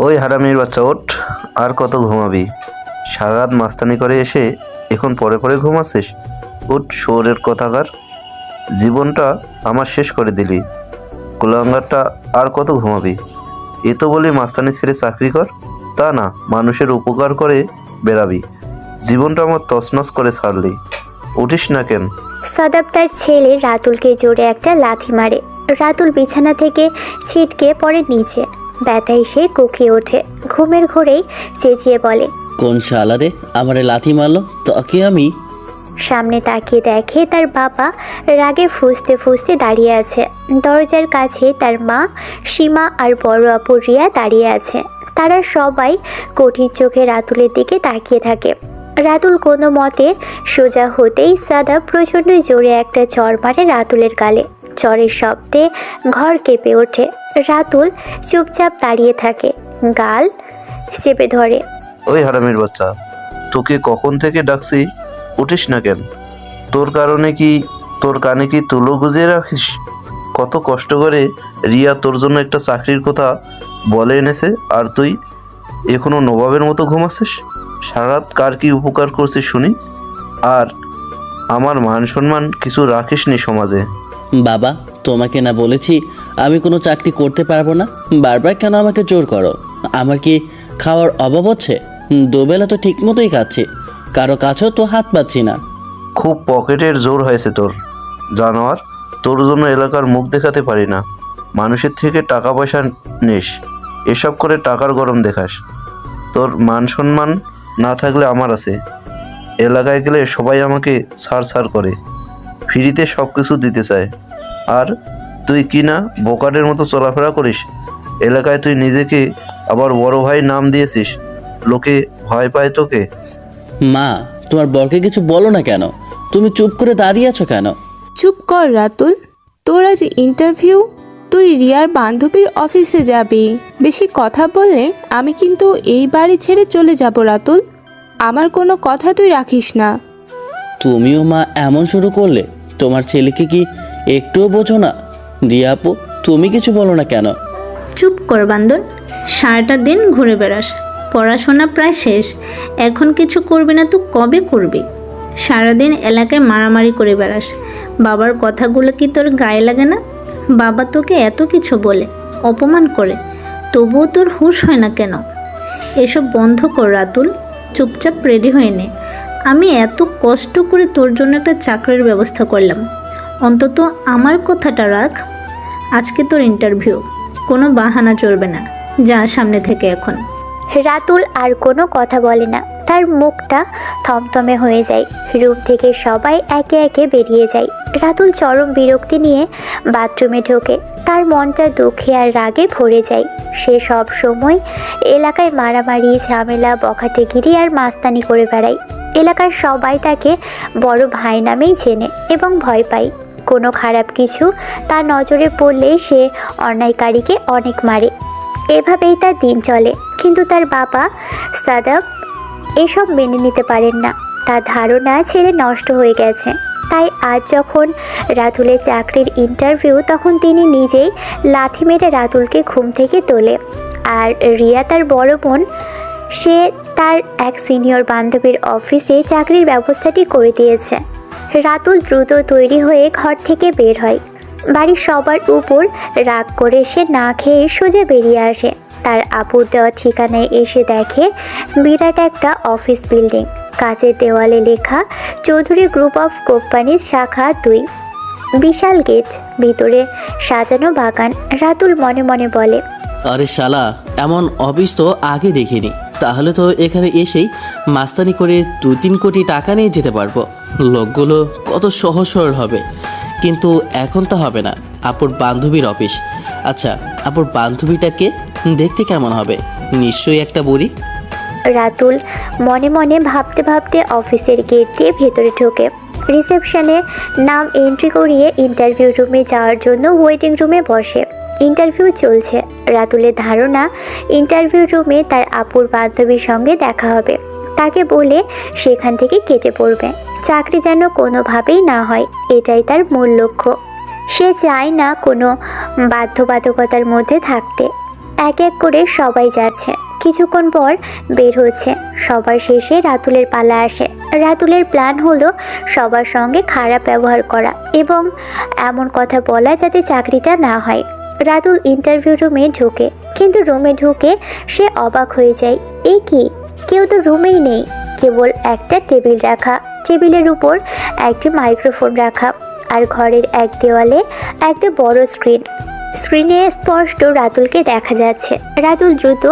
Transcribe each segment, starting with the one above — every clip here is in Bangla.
ওই হারামির বাচ্চা ওঠ। আর কত ঘুমাবি? সারা রাত মাস্তানি করে এসে এখন পরে পরে ঘুমাচ্ছিস? উঠ শহরের কথাকার। জীবনটা আমার শেষ করে দিলি। কুলাঙ্গারটা আর কত ঘুমাবি? এ তো বলি মাস্তানি ছেড়ে চাকরি কর, তা না মানুষের উপকার করে বেড়াবি। জীবনটা আমার তছনছ করে ছাড়লি। উঠিস না কেন? সাদাব তার ছেলে রাতুলকে জোরে একটা লাথি মারে। রাতুল বিছানা থেকে ছিটকে পড়ে নিচে। ব্যথায় সে কুঁকিয়ে ওঠে। ঘুমের ঘোরেই চেঁচিয়ে বলে, কোন শালারে আমারে লাথি মারলো? তাকে আমি সামনে তাকিয়ে দেখে তার বাবা রাগে ফুঁসতে ফুঁসতে দাঁড়িয়ে আছে। দরজার কাছে তার মা সীমা আর বড় আপু রিয়া দাঁড়িয়ে আছে। তারা সবাই কঠিন চোখে রাতুলের দিকে তাকিয়ে থাকে। রাতুল কোনো মতে সোজা হতেই সাদা প্রচণ্ড জোরে একটা চড় মারে রাতুলের গালে। চড়ের শব্দে ঘর কেঁপে ওঠে। রাতুল চুপচাপ দাঁড়িয়ে থাকে, গাল চেপে ধরে। ওই হারামির বাচ্চা, তোকে কখন থেকে ডাকছি? উঠিস না কেন? তোর কানে কি তুলো গুজিয়ে রাখিস? কত কষ্ট করে রিয়া তোর জন্য একটা চাকরির কথা বলে এনেছে, আর তুই এখনো নবাবের মতো ঘুমাচ্ছিস? সারা রাত কার কি উপকার করছিস শুনি? আর আমার মান সম্মান কিছু রাখিসনি সমাজে। বাবা, তোমাকে না বলেছি আমি কোনো চাকরি করতে পারবো না? বারবার কেন আমাকে জোর করো? আমার কি খাওয়ার অভাব হচ্ছে? দুবেলা তো ঠিক মতোই খাচ্ছি, কারো কাছেও তো হাত পাচ্ছি না। খুব পকেটের জোর হয়েছে তোর, জানোয়ার। তোর জন্য এলাকার মুখ দেখাতে পারি না, মানুষের থেকে টাকা পয়সা নিস, এসব করে টাকার গরম দেখাস। তোর মান সম্মান না থাকলে আমার আছে। এলাকায় গেলে সবাই আমাকে ছাড় করে, ফ্রিতে সব কিছু দিতে চায়। আর তুই কি না বোকারের মতো চলাফেরা করিস? এলাকায় তুই নিজেকে আবার বড় ভাই নাম দিয়েছিস, লোকে ভয় পায় তোকে। মা, তোমার বরকে কিছু বলো না কেন? তুমি চুপ করে দাঁড়িয়ে আছো কেন? চুপ কর রাতুল, তোর আজ ইন্টারভিউ। তুই রিয়ার বান্ধবীর অফিসে যাবি। বেশি কথা বললে আমি কিন্তু এই বাড়ি ছেড়ে চলে যাব রাতুল। আমার কোনো কথা তুই রাখিস না। তুমিও মা এমন শুরু করলে? তোমার ছেলেকে কি একটুও বোঝো না? রিয়া আপু, তুমি কিছু বলো না কেন? চুপ কর বান্দর। সারাটা দিন ঘুরে বেড়াস, পড়াশোনা প্রায় শেষ, এখন কিছু করবি না তো কবে করবি? সারাদিন এলাকায় মারামারি করে বেড়াস। বাবার কথাগুলো কি তোর গায়ে লাগে না? বাবা তোকে এত কিছু বলে, অপমান করে, তবুও তোর হুঁশ হয় না কেন? এসব বন্ধ কর রাতুল, চুপচাপ রেডি হয়ে নে। আমি এত কষ্ট করে তোর জন্য একটা চাকরির ব্যবস্থা করলাম, অন্তত আমার কথাটা রাখ। আজকে তোর ইন্টারভিউ, কোনো বাহানা চলবে না। যা সামনে থেকে এখন। রাতুল আর কোনো কথা বলে না। তার মুখটা থমথমে হয়ে যায়। রুম থেকে সবাই একে একে বেরিয়ে যায়। রাতুল চরম বিরক্তি নিয়ে বাথরুমে ঢোকে। তার মনটা দুঃখে আর রাগে ভরে যায়। সে সব সময় এলাকায় মারামারি, ঝামেলা, বখাটেগিরি আর মাস্তানি করে বেড়ায়। এলাকার সবাই তাকে বড় ভাই নামেই চেনে এবং ভয় পায়। কোনো খারাপ কিছু তার নজরে পড়লেই সে অন্যায়কারীকে অনেক মারে। এভাবেই তার দিন চলে। কিন্তু তার বাবা সাদাব এসব মেনে নিতে পারেন না। তার ধারণা ছেলে নষ্ট হয়ে গেছে। তাই আজ যখন রাতুলের চাকরির ইন্টারভিউ, তখন তিনি নিজেই লাথি মেরে রাতুলকে ঘুম থেকে তোলে। আর রিয়া তার বড় বোন, সে তার এক সিনিয়র বান্ধবীর অফিসে চাকরির ব্যবস্থাটি করে দিয়েছে। রাতুল দ্রুত তৈরি হয়ে ঘর থেকে বের হয়। বাড়ির সবার উপর রাগ করে সে না খেয়ে সোজা বেরিয়ে আসে। তার আপুর দেওয়া ঠিকানায় এসে দেখে বিরাট একটা অফিস বিল্ডিং। কাচের দেওয়ালে লেখা চৌধুরী গ্রুপ অফ কোম্পানিজ শাখা 2। বিশাল গেট, ভিতরে সাজানো বাগান। রাতুল মনে মনে বলে, আরে শালা, এমন অফিস তো আগে দেখিনি। তাহলে তো এখানে এসেই মাস্তানি করে 2-3 কোটি টাকা নিয়ে যেতে পারবো। লোকগুলো কত সহজ সরল হবে। কিন্তু এখন তো হবে না। আপুর বান্ধবীর অফিস। আচ্ছা, আপুর বান্ধবীটাকে দেখতে কেমন হবে? নিশ্চয়ই একটা বুড়ি। রাতুল মনে মনে ভাবতে ভাবতে অফিসের গেট দিয়ে ভেতরে ঢোকে। রিসেপশনে নাম এন্ট্রি করিয়ে ইন্টারভিউ রুমে যাওয়ার জন্য ওয়েটিং রুমে বসে। ইন্টারভিউ চলছে। রাতুলের ধারণা ইন্টারভিউ রুমে তার আপুর বান্ধবীর সঙ্গে দেখা হবে। তাকে বলে সেখান থেকে কেটে পড়বে। চাকরি যেন কোনোভাবেই না হয়, এটাই তার মূল লক্ষ্য। সে চায় না কোনো বাধ্যবাধকতার মধ্যে থাকতে। এক এক করে সবাই যাচ্ছে। কিছুক্ষণ পর বের হচ্ছে। সবার শেষে রাতুলের পালা আসে। রাতুলের প্ল্যান হলো সবার সঙ্গে খারাপ ব্যবহার করা এবং এমন কথা বলা যাতে চাকরিটা না হয়। রাতুল ইন্টারভিউ রুমে ঢোকে, কিন্তু রুমে ঢুকে সে অবাক হয়ে যায়। এ কি, কেউ তো রুমেই নেই, কেবল একটা টেবিল রাখা, টেবিলের উপর একটি মাইক্রোফোন রাখা, আর ঘরের এক দেওয়ালে একটা বড় স্ক্রিনে স্পষ্ট রাতুলকে দেখা যাচ্ছে। রাতুল দ্রুত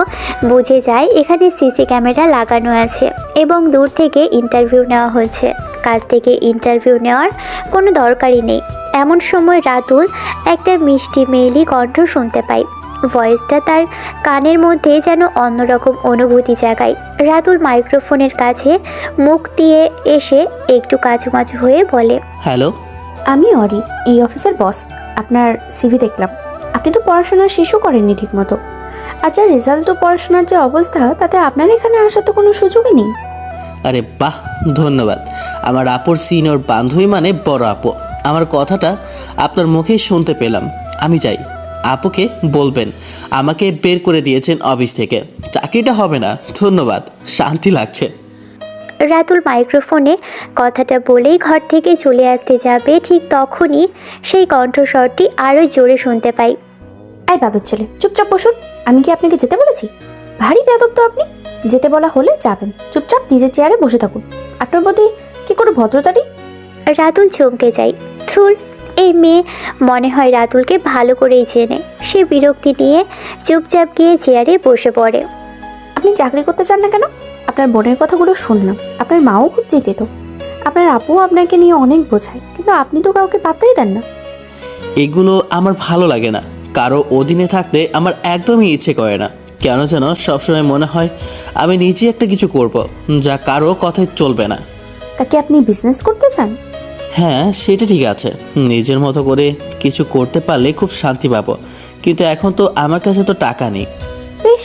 বুঝে যায় এখানে সিসি ক্যামেরা লাগানো আছে এবং দূর থেকে ইন্টারভিউ নেওয়া হচ্ছে। কাছ থেকে ইন্টারভিউ নেওয়ার কোনো দরকারই নেই। এমন সময় রাতুল একটা মিষ্টি মেয়েলি কণ্ঠ শুনতে পায়। ভয়েসটা তার কানের মধ্যে যেন অন্যরকম অনুভূতি জাগায়। রাতুল মাইক্রোফোনের কাছে মুখ দিয়ে এসে একটু কাচুমাচু হয়ে বলে, হ্যালো। আমি অরি, এই অফিসের বস। আপনার সিভি দেখলাম, আপনি তো পড়াশোনা শেষও করেননি ঠিকমতো। আচ্ছা, রেজাল্ট ও পড়াশোনার যে অবস্থা, তাতে আপনার এখানে আসার তো কোনো সুযোগই নেই। আরে বাহ, ধন্যবাদ। আমার আপুর সিনিয়র বান্ধবী মানে বড় আপু। আমার কথাটা আপনার মুখেই শুনতে পেলাম। আমি যাই, আপুকে বলবেন আমাকে বের করে দিয়েছেন অফিস থেকে, চাকরিটা হবে না। ধন্যবাদ, শান্তি লাগছে। রাতুল মাইক্রোফোনে কথাটা বলেই ঘর থেকে চলে আসতে যাবে, ঠিক তখনই সেই কণ্ঠস্বরটি আরও জোরে শুনতে পাই। আই বাদর ছেলে, চুপচাপ বসুন। আমি কি আপনাকে যেতে বলেছি? ভারী বেয়াদব তো আপনি। যেতে বলা হলে যাবেন, চুপচাপ নিজের চেয়ারে বসে থাকুন। আপনার মধ্যে কি কোনো ভদ্রতা নেই? রাতুল চমকে যায়। থুর, এই মেয়ে মনে হয় রাতুলকে ভালো করেই চেনে। সে বিরক্তি নিয়ে চুপচাপ গিয়ে চেয়ারে বসে পড়ে। আপনি চাকরি করতে চান না কেন? আপনার বোনের কথাগুলো শুনলাম, আপনার মাও খুব চিন্তিত। আপনার আপুও আপনাকে নিয়ে অনেক বোঝায়, কিন্তু আপনি তো কাউকে পাত্তাই দেন না। এগুলো আমার ভালো লাগে না। কারো অধীনে থাকতে আমার একদমই ইচ্ছে করে না। কেন যেন সবসময় মনে হয় আমি নিজে একটা কিছু করব, যা কারো কথায় চলবে না। তাকে আপনি বিজনেস করতে চান? হ্যাঁ, সেটা ঠিক আছে। নিজের মতো করে কিছু করতে পারলে খুব শান্তি পাবো, কিন্তু এখন তো আমার কাছে তো টাকা নেই। বেশ,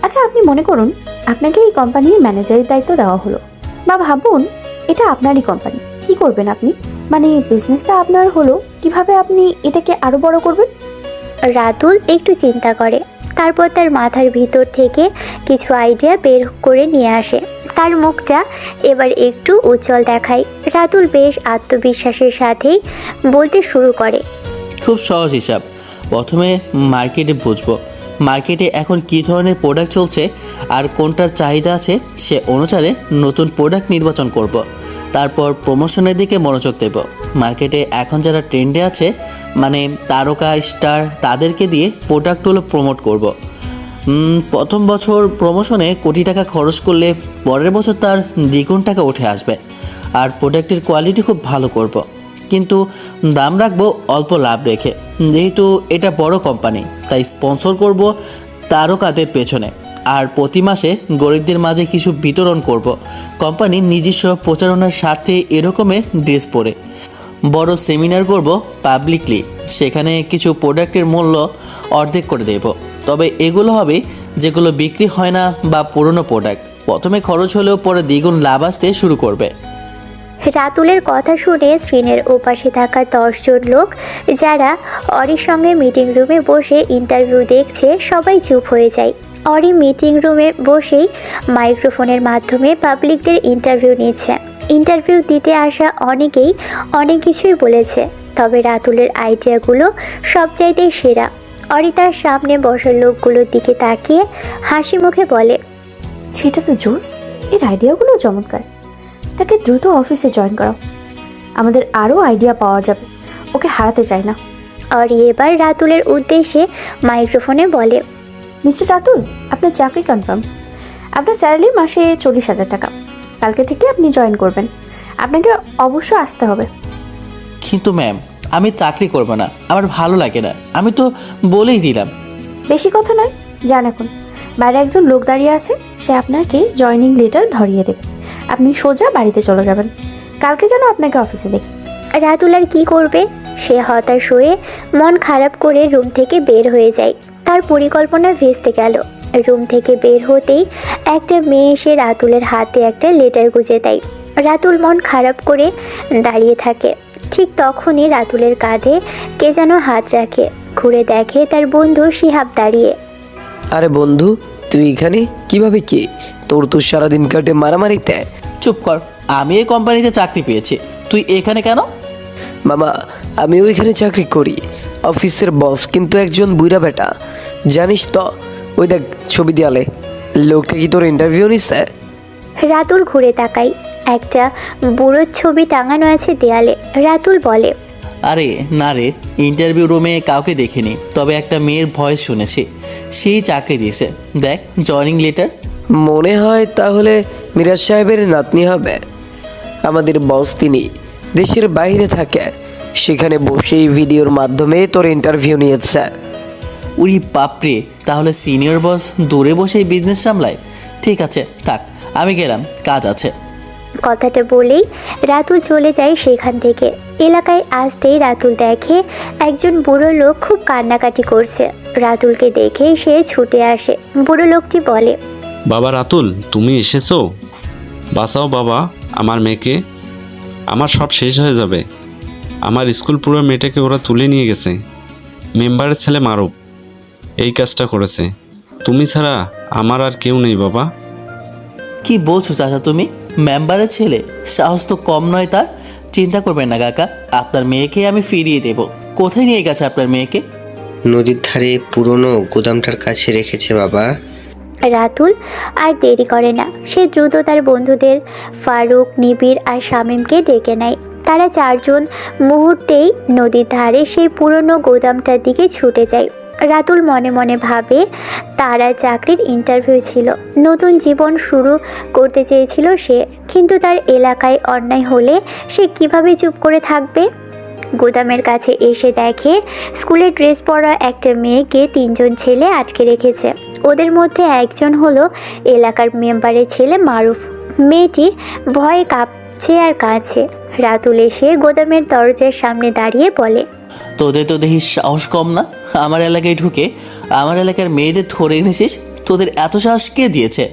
আচ্ছা আপনি মনে করুন আপনাকে এই কোম্পানির ম্যানেজারের দায়িত্ব দেওয়া হলো, বা ভাবুন এটা আপনারই কোম্পানি। কি করবেন আপনি? মানে বিজনেসটা আপনার হলো, কিভাবে আপনি এটাকে আরো বড় করবেন? রাতুল একটু চিন্তা করে, তারপর তার মাথার ভিতর থেকে কিছু আইডিয়া বের করে নিয়ে আসে। তার মুখটা এবার একটু উজ্জ্বল দেখায়। রাতুল বেশ আত্মবিশ্বাসের সাথেই বলতে শুরু করে, খুব সহজ হিসাব। প্রথমে মার্কেটে বুঝবো, মার্কেটে এখন কী ধরনের প্রোডাক্ট চলছে আর কোনটার চাহিদা আছে, সে অনুসারে নতুন প্রোডাক্ট নির্বাচন করব। তারপর প্রমোশনের দিকে মনোযোগ দেব। মার্কেটে এখন যারা ট্রেন্ডে আছে, মানে তারকা স্টার, তাদেরকে দিয়ে প্রোডাক্টগুলো প্রমোট করব। প্রথম বছর প্রমোশনে কোটি টাকা খরচ করলে পরের বছর তার দ্বিগুণ টাকা উঠে আসবে। আর প্রোডাক্টের কোয়ালিটি খুব ভালো করব, কিন্তু দাম রাখবো অল্প লাভ রেখে। যেহেতু এটা বড় কোম্পানি, তাই স্পন্সর করব তারকাদের পেছনে। আর প্রতি মাসে গরিবদের মাঝে কিছু বিতরণ করব। কোম্পানির নিজস্ব প্রচারণার স্বার্থে এরকমের ড্রেস পরে বড় সেমিনার করব পাবলিকলি। সেখানে কিছু প্রোডাক্টের মূল্য অর্ধেক করে দেব। তবে এগুলো হবে যেগুলো বিক্রি হয় না বা পুরনো প্রোডাক্ট। প্রথমে খরচ হলেও পরে দ্বিগুণ লাভ আসতে শুরু করবে। রাতুলের কথা শুনে স্ক্রিনের ওপাশে থাকা 10 জন লোক যারা অরির সঙ্গে মিটিং রুমে বসে ইন্টারভিউ দেখছে, সবাই চুপ হয়ে যায়। অরি মিটিং রুমে বসেই মাইক্রোফোনের মাধ্যমে পাবলিকদের ইন্টারভিউ নিচ্ছে। ইন্টারভিউ দিতে আসা অনেকেই অনেক কিছুই বলেছে, তবে রাতুলের আইডিয়াগুলো সবচাইতেই সেরা। অরি তার সামনে বসা লোকগুলোর দিকে তাকিয়ে হাসি মুখে বলে, সেটা তো জোস, এর আইডিয়াগুলো চমৎকার। তাকে দ্রুত অফিসে জয়েন করাও, আমাদের আরও আইডিয়া পাওয়া যাবে। ওকে হারাতে চাই না। অরি এবার রাতুলের উদ্দেশ্যে মাইক্রোফোনে বলে, মিস্টার রাতুল, আপনার চাকরি কনফার্ম। আপনার স্যালারি মাসে 40,000 টাকা। কালকে থেকে আপনি জয়েন করবেন। আপনাকে অবশ্য আসতে হবে। কিন্তু ম্যাম, আমি চাকরি করব না, আমার ভালো লাগে না। আমি তো বলেই দিলাম। বেশি কথা নয়, যান এখন। বাইরে একজন লোক দাঁড়িয়ে আছে, সে আপনাকে জয়েনিং লেটার ধরিয়ে দেবে। আপনি সোজা বাড়িতে চলে যাবেন। কালকে যেন আপনাকে অফিসে দেখি। রাতুল আর কি করবে? সে হতাশ হয়ে মন খারাপ করে রুম থেকে বের হয়ে যায়। তার পরিকল্পনা ভেস্তে গেল। রুম থেকে বের হতেই একটা মেয়ে এসে রাতুলের হাতে একটা লেটার গুঁজে দেয়। রাতুল মন খারাপ করে দাঁড়িয়ে থাকে। ঠিক তখনই রাতুলের কাঁধে কে যেন হাত রাখে। ঘুরে দেখে তার বন্ধু শিহাব দাঁড়িয়ে। আরে বন্ধু, তুই এখানে কিভাবে কি? তোর তো সারাদিন কাটে মারামারিতে। চুপ কর, আমি এই কোম্পানিতে চাকরি পেয়েছি, তুই এখানে কেন? মামা, আমি ওইখানে চাকরি করি। অফিসের বস কিন্তু একজন বুইড়া বেটা, জানিস তো? ওই দেখ ছবি দেয়ালে, লোকটা কি তোর ইন্টারভিউ নিচ্ছে? রাতুল ঘুরে তাকাই, একটা বুড়োর ছবি টাঙানো আছে দেয়ালে। রাতুল বলে, আরে না রে, ইন্টারভিউ রুমে কাউকে দেখিনি, তবে একটা মেয়ের ভয়েস শুনেছি, সেই চাকরি দিয়েছে। দেখ জয়নিং লেটার। মনে হয় তাহলে মিরাজ সাহেবের নাতনি হবে। আমাদের বস তিনি দেশের বাইরে থাকে, সেখানে বসেই ভিডিওর মাধ্যমে তোর ইন্টারভিউ নিয়েছে। উরি বাপরে, তাহলে সিনিয়র বস দূরে বসেই বিজনেস সামলায়। ঠিক আছে থাক, আমি গেলাম, কাজ আছে। কথাটা বলেই রাতুল চলে যায় সেখান থেকে। এলাকায় আসতেই রাতুল দেখে একজন বুড়ো লোক খুব কান্নাকাটি করছে। রাতুলকে দেখেই সে ছুটে আসে। বুড়ো লোকটি বলে, বাবা রাতুল, তুমি এসেছো? বাঁচাও বাবা আমার মেয়েকে, আমার সব শেষ হয়ে যাবে। আমার স্কুল পুরো মেয়েটাকে ওরা তুলে নিয়ে গেছে। মেম্বারের ছেলে মারুফ এই কাজটা করেছে। তুমি ছাড়া আমার আর কেউ নেই বাবা। কি বলছো চাচা তুমি? মেম্বারের ছেলে, সাহস তো কম নয় তার। চিন্তা করবেন না কাকা, আপনার মেয়েকে আমি ফিরিয়ে দেব। কোথায় নিয়ে গেছে আপনার মেয়েকে? নদীর ধারে পুরনো গোদামটার কাছে রেখেছে বাবা। রাতুল আর দেরি করে না, সে দ্রুত তার বন্ধুদের ফারুক, নিবিড় আর শামীমকে ডেকে নেয়। তারা চারজন মুহূর্তেই নদীর ধারে সেই পুরনো গোদামটার দিকে ছুটে যায়। রাতুল মনে মনে ভাবে, তারা চাকরির ইন্টারভিউ ছিল, নতুন জীবন শুরু করতে চেয়েছিল সে, কিন্তু তার এলাকায় অন্যায় হলে সে কিভাবে চুপ করে থাকবে। গোদামের কাছে এসে দেখে স্কুলের ড্রেস পরা একটা মেয়েকে তিনজন ছেলে আটকে রেখেছে। ওদের মধ্যে একজন হলো এলাকার মেম্বারের ছেলে মারুফ। মেয়েটি ভয়ে কাঁপছে আর কাঁদছে। রাতুল এসে গোদামের দরজার সামনে দাঁড়িয়ে বলে, তোদের তো দেখি সাহস কম না, আমার এলাকায় ঢুকে আমার এলাকার মেয়েদের ধরে এনেছিস। তোদের এত সাহস কে দিয়েছে?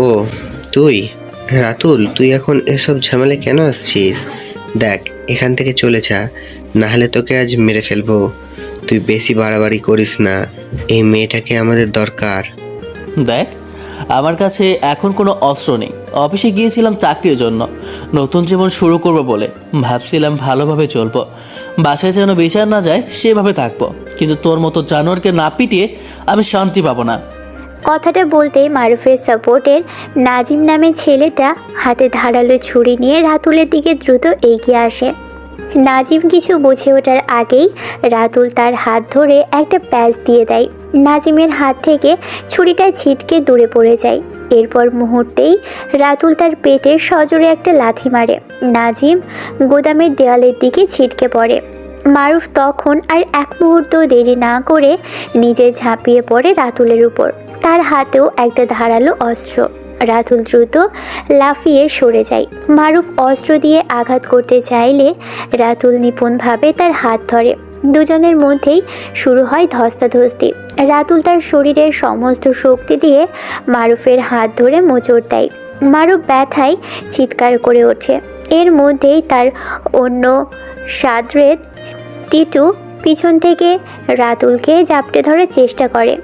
ও তুই? রাতুল, তুই এখন এসব ঝামেলা কেন আসছিস? দেখ, এখান থেকে চলে যা, নাহলে তোকে আজ মেরে ফেলবো। তুই বেশি বাড়াবাড়ি করিস না, এই মেয়েটাকে আমাদের দরকার। দেখ, আমার কাছে এখন কোনো অস্ত্র নেই। অফিসে গিয়েছিলাম চাকরির জন্য, নতুন জীবন শুরু করব বলে। ভাবছিলাম ভালোভাবে চলবো, বাসায় যেন বিচার না যায় সেভাবে থাকবো, কিন্তু তোর মতো জানোয়ারকে না পিটিয়ে আমি শান্তি পাবো না। কথাটা বলতেই মারুফের সাপোর্টের নাজিম নামের ছেলেটা হাতে ধারালো ছুরি নিয়ে রাতুলের দিকে দ্রুত এগিয়ে আসে। নাজিম কিছু বুঝে ওঠার আগেই রাতুল তার হাত ধরে একটা প্যাচ দিয়ে দেয়। নাজিমের হাত থেকে ছুরিটা ছিটকে দূরে পড়ে যায়। এরপর মুহূর্তেই রাতুল তার পেটে সজোরে একটা লাথি মারে। নাজিম গোদামের দেওয়ালের দিকে ছিটকে পড়ে। মারুফ তখন আর এক মুহূর্ত দেরি না করে নিজে ঝাঁপিয়ে পড়ে রাতুলের উপর। তার হাতেও একটা ধারালো অস্ত্র। রাতুল দ্রুত লাফিয়ে সরে যায়। মারুফ অস্ত্র দিয়ে আঘাত করতে চাইলে রাতুল নিপুণভাবে তার হাত ধরে। দুজনের মধ্যেই শুরু হয় ধস্তাধস্তি। রাতুল তার শরীরের সমস্ত শক্তি দিয়ে মারুফের হাত ধরে মোচড় দেয়। মারুফ ব্যথায় চিৎকার করে ওঠে। এর মধ্যেই তার অন্য সাদরেদ টিটু পিছন থেকে রাতুলকে জাপটে ধরার চেষ্টা করে।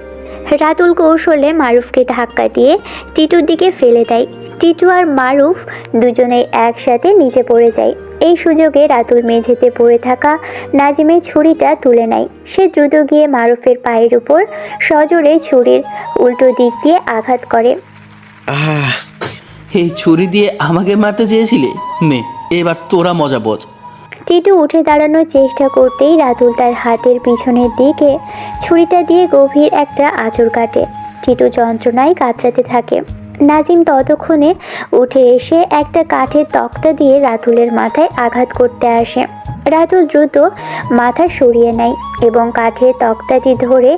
রাতুল কৌশলে মারুফকে ধাক্কা দিয়ে টিটুর দিকে ফেলে দেয়। টিটু আর মারুফ দুজনেই একসাথে নিচে পড়ে যায়। এই সুযোগে রাতুল মেঝেতে পড়ে থাকা নাজিমের ছুরিটা তুলে নেয়। সে দ্রুত গিয়ে মারুফের পায়ের উপর সজোরে ছুরির উল্টো দিক দিয়ে আঘাত করে। আহ, এই ছুরি দিয়ে আমাকে মারতে চেয়েছিলি? নে, এবার তোরা মজা বোঝ। টিটু উঠে দাঁড়ানোর চেষ্টা করতেই রাতুল তার হাতের পিছনের দিকে ছুরিটা দিয়ে গভীর একটা আঁচড় কাটে। টিটু যন্ত্রণায় কাতরাতে থাকে। নাজিম ততক্ষণে উঠে এসে একটা কাঠের তক্তা দিয়ে রাতুলের মাথায় আঘাত করতে আসে। রাতুল দ্রুত মাথা সরিয়ে নেয় এবং কাঠের তক্তাটি ধরে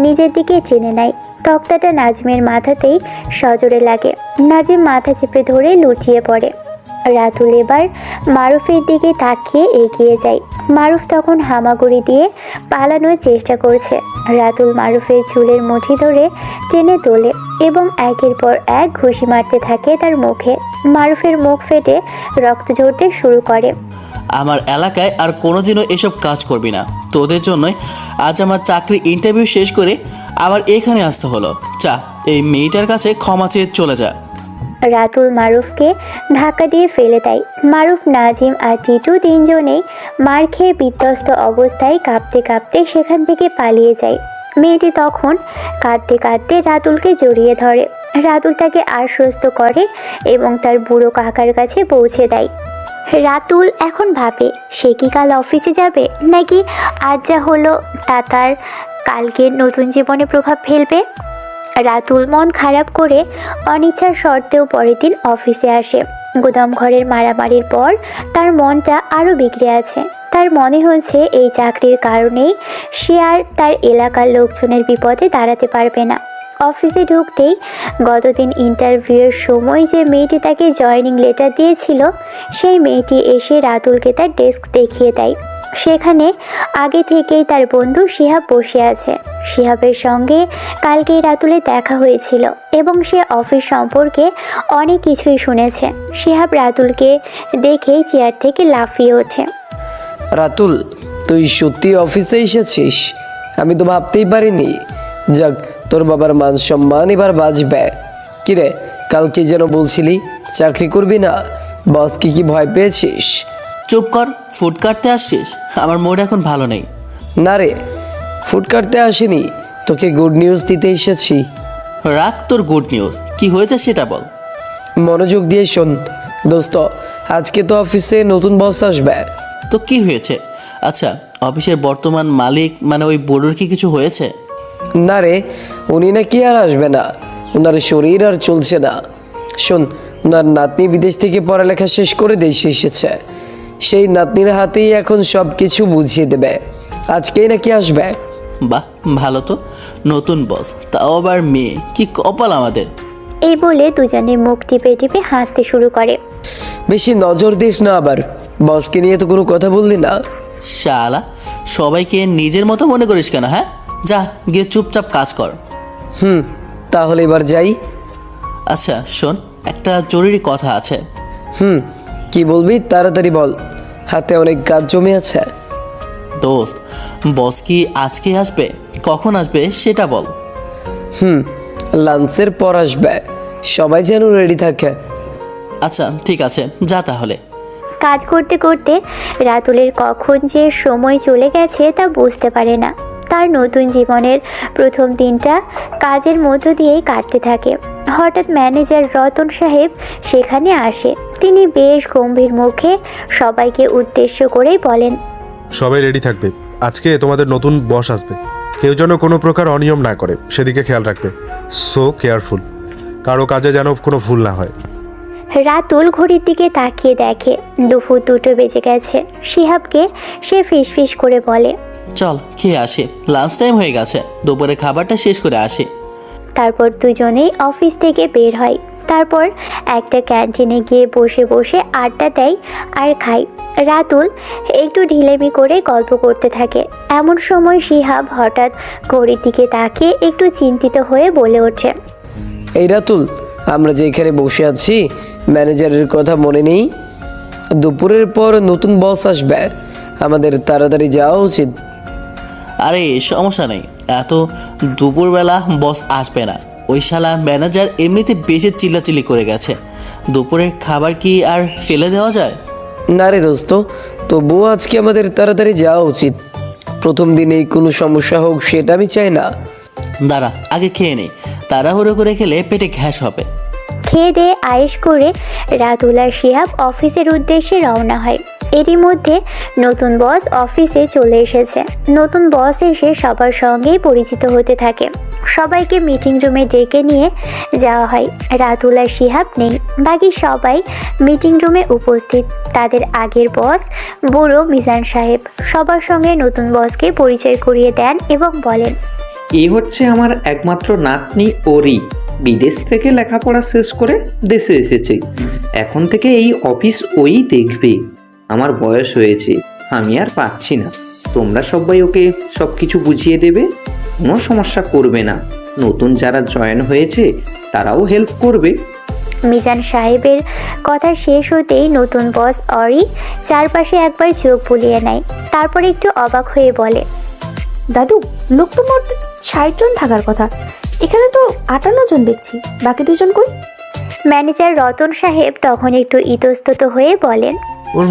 নিজের দিকে টেনে নেয়। তক্তাটা নাজিমের মাথাতেই সজোরে লাগে। নাজিম মাথা চেপে ধরে লুটিয়ে পড়ে। রাতুল এবার মারুফের দিকে তাকিয়ে এগিয়ে যায়। মারুফ তখন হামাগুড়ি দিয়ে পালানোর চেষ্টা করছে। রাতুল মারুফের চুলের মুঠি ধরে টেনে তোলে এবং একের পর এক ঘুষি মারতে থাকে তার মুখে। মারুফের মুখ ফেটে রক্ত ঝরতে শুরু করে। আমার এলাকায় আর কোনোদিনও এসব কাজ করবি না। তোদের জন্যই আজ আমার চাকরি ইন্টারভিউ শেষ করে আবার এখানে আসতে হলো? চা, এই মেয়েটার কাছে ক্ষমা চেয়ে চলে যা। রাতুল মারুফকে ধাক্কা দিয়ে ফেলে দেয়। মারুফ, নাজিম আর টিটু তিনজনেই মার খেয়ে বিধ্বস্ত অবস্থায় কাঁপতে কাঁপতে সেখান থেকে পালিয়ে যায়। মেয়েটি তখন কাঁদতে কাঁদতে রাতুলকে জড়িয়ে ধরে। রাতুল তাকে আশ্বস্ত করে এবং তার বুড়ো কাকার কাছে পৌঁছে দেয়। রাতুল এখন ভাবে সে কি কাল অফিসে যাবে, নাকি আজ যা হলো তা তার কালকের নতুন জীবনে প্রভাব ফেলবে। রাতুল মন খারাপ করে অনিচ্ছার সত্ত্বেও পরের দিন অফিসে আসে। গুদাম ঘরের মারামারির পর তার মনটা আরও বিগড়ে আছে। তার মনে হচ্ছে এই চাকরির কারণেই সে আর তার এলাকার লোকজনের বিপদে দাঁড়াতে পারবে না। অফিসে ঢুকতেই গতদিন ইন্টারভিউয়ের সময় যে মেয়েটি তাকে জয়েনিং লেটার দিয়েছিল সেই মেয়েটি এসে রাতুলকে তার ডেস্ক দেখিয়ে দেয়। সেখানে আগে থেকেই তার বন্ধু শিহাব বসে আছে। শিহাবের সঙ্গে কালকেই রাতুলের দেখা হয়েছিল এবং সে অফিস সম্পর্কে অনেক কিছুই শুনেছে। শিহাব রাতুলকে দেখেই চেয়ার থেকে লাফিয়ে ওঠে। রাতুল, তুই সত্যি অফিসে এসেছিস? আমি তো ভাবতেই পারিনি। যাক, তোর বাবার মান সম্মান এবার বাঁচবে। কিরে, কালকে যেন বলছিলি চাকরি করবি না, বসকে কি ভয় পেয়েছিস? চুপ কর, ফুড কাটতে আসছিস? আমার মুড এখন ভালো নেই। না রে, ফুড কাটতে আসিনি, তোকে গুড নিউজ দিতে এসেছি। রাখ তোর গুড নিউজ, কি হয়েছে সেটা বল। মনোযোগ দিয়ে শোন দোস্ত, আজকে তো অফিসে নতুন বস আসবে। তো কি হয়েছে? আচ্ছা, অফিসের বর্তমান মালিক মানে ওই বোর্ডের কি কিছু হয়েছে? না রে, উনি নাকি আর আসবে না, ওনার শরীর আর চলছে না। শোন, ওনার নাতনি বিদেশ থেকে পড়ালেখা শেষ করে দেশে এসেছে। সেই নাতনির হাতেই এখন সব কিছু বুঝিয়ে দেবে। আজকেই নাকি আসবে। বাহ, ভালো তো। নতুন বস, তাও আবার মেয়ে, কি কপাল আমাদের। এই বলে দুজনে মুখ টিপে টিপে হাসতে শুরু করে। বেশি নজর দিস না আবার, বসকে নিয়ে তো কোনো কথা বললি না। শালা, সবাইকে নিজের মতো মনে করিস কেন? হ্যাঁ, যা গিয়ে চুপচাপ কাজ কর। তাহলে এবার যাই। আচ্ছা শোন, একটা জরুরি কথা আছে। কি বলবি তাড়াতাড়ি বল, হাতে অনেক কাজ জমে আছে। দোস্ত, বস কি আজকে আসবে? কখন আসবে সেটা বল। লাঞ্চের পর আসবে, সবাই যেন রেডি থাকে। আচ্ছা ঠিক আছে, যা তাহলে। কাজ করতে করতে রাতুলের কখন যে সময় চলে গেছে তা বুঝতে পারে না। তার নতুন জীবনের প্রথম দিনটা কাজের মধ্য দিয়েই কাটতে থাকে। হঠাৎ ম্যানেজার রতন সাহেব সেখানে আসে। তিনি বেশ গম্ভীর মুখে সবাইকে উদ্দেশ্য করেই বলেন, সবাই রেডি থাকবে, আজকে তোমাদের নতুন বস আসবে। কেউ যেন কোনো প্রকার অনিয়ম না করে সেদিকে খেয়াল রাখবে। সো কেয়ারফুল, কারো কাজে যেন কোনো ভুল না হয়। রাতুল ঘড়ির দিকে তাকিয়ে দেখে দুপুর 2টো বেজে গেছে। শিহাবকে সে ফিসফিস করে বলে, চল খেয়ে আসে, লাঞ্চ টাইম হয়ে গেছে, দুপুরে খাবারটা শেষ করে আসে। তারপর দুজনেই অফিস থেকে বের হয়। তারপর একটা ক্যান্টিনে গিয়ে বসে বসে আড্ডা দেয় আর খায়। রাতুল একটু ঢিলেমি করে গল্প করতে থাকে। এমন সময় শিহাব হঠাৎ ঘড়ির দিকে তাকিয়ে একটু চিন্তিত হয়ে বলে ওঠে, এই রাতুল, আমরা যে এখানে বসে আছি ম্যানেজারের কথা মনে নেই? দুপুরের পর নতুন বস আসবে, আমাদের তাড়াতাড়ি যাওয়া উচিত। আরে সমস্যা নেই, এত দুপুরবেলা বস আসবে না। ওই শালা ম্যানেজার এমনিতে বেশি চিল্লাচিল্লি করে গেছে, দুপুরের খাবার কি আর ফেলে দেওয়া যায়? না রে দোস্ত, তবুও আজকে আমাদের তাড়াতাড়ি যাওয়া উচিত। প্রথম দিনেই কোনো সমস্যা হোক সেটা আমি চাই না। দাঁড়া, আগে খেয়ে নেই, তাড়াহুড়ো করে খেলে পেটে গ্যাস হবে। খেয়ে দিয়ে আয়েশ করে রাতুল আর শিহাব অফিসের উদ্দেশ্যে রওনা হয়। এরই মধ্যে নতুন বস অফিসে চলে এসেছে। নতুন বস এসে সবার সঙ্গেই পরিচিত হতে থাকে। সবাইকে মিটিং রুমে ডেকে নিয়ে যাওয়া হয়। রাতুল আর শিহাব নেই, বাকি সবাই মিটিং রুমে উপস্থিত। তাদের আগের বস বুড়ো মিজান সাহেব সবার সঙ্গে নতুন বসকে পরিচয় করিয়ে দেন এবং বলেন, এই হচ্ছে আমার একমাত্র নাতনি ওরি। বিদেশ থেকে লেখাপড়া শেষ করে দেশে এসেছে। এখন থেকে এই অফিস ওই দেখবে। আমার বয়স হয়েছে, আমি আর পাচ্ছি না। তোমরা সবাই ওকে সব কিছু বুঝিয়ে দেবে, কোনো সমস্যা করবে না। নতুন যারা জয়েন হয়েছে তারাও হেল্প করবে। মিজান সাহেবের কথা শেষ হতেই নতুন বস অরি চারপাশে একবার চোখ বুলিয়ে নেয়। তারপর একটু অবাক হয়ে বলে, দাদু, লোক তো মোট 60 জন থাকার কথা, এখানে তো 58 জন দেখছি। বাকি 2 জন কই? ম্যানেজার রতন সাহেব তখন একটু ইতস্তত হয়ে বলেন, ওরা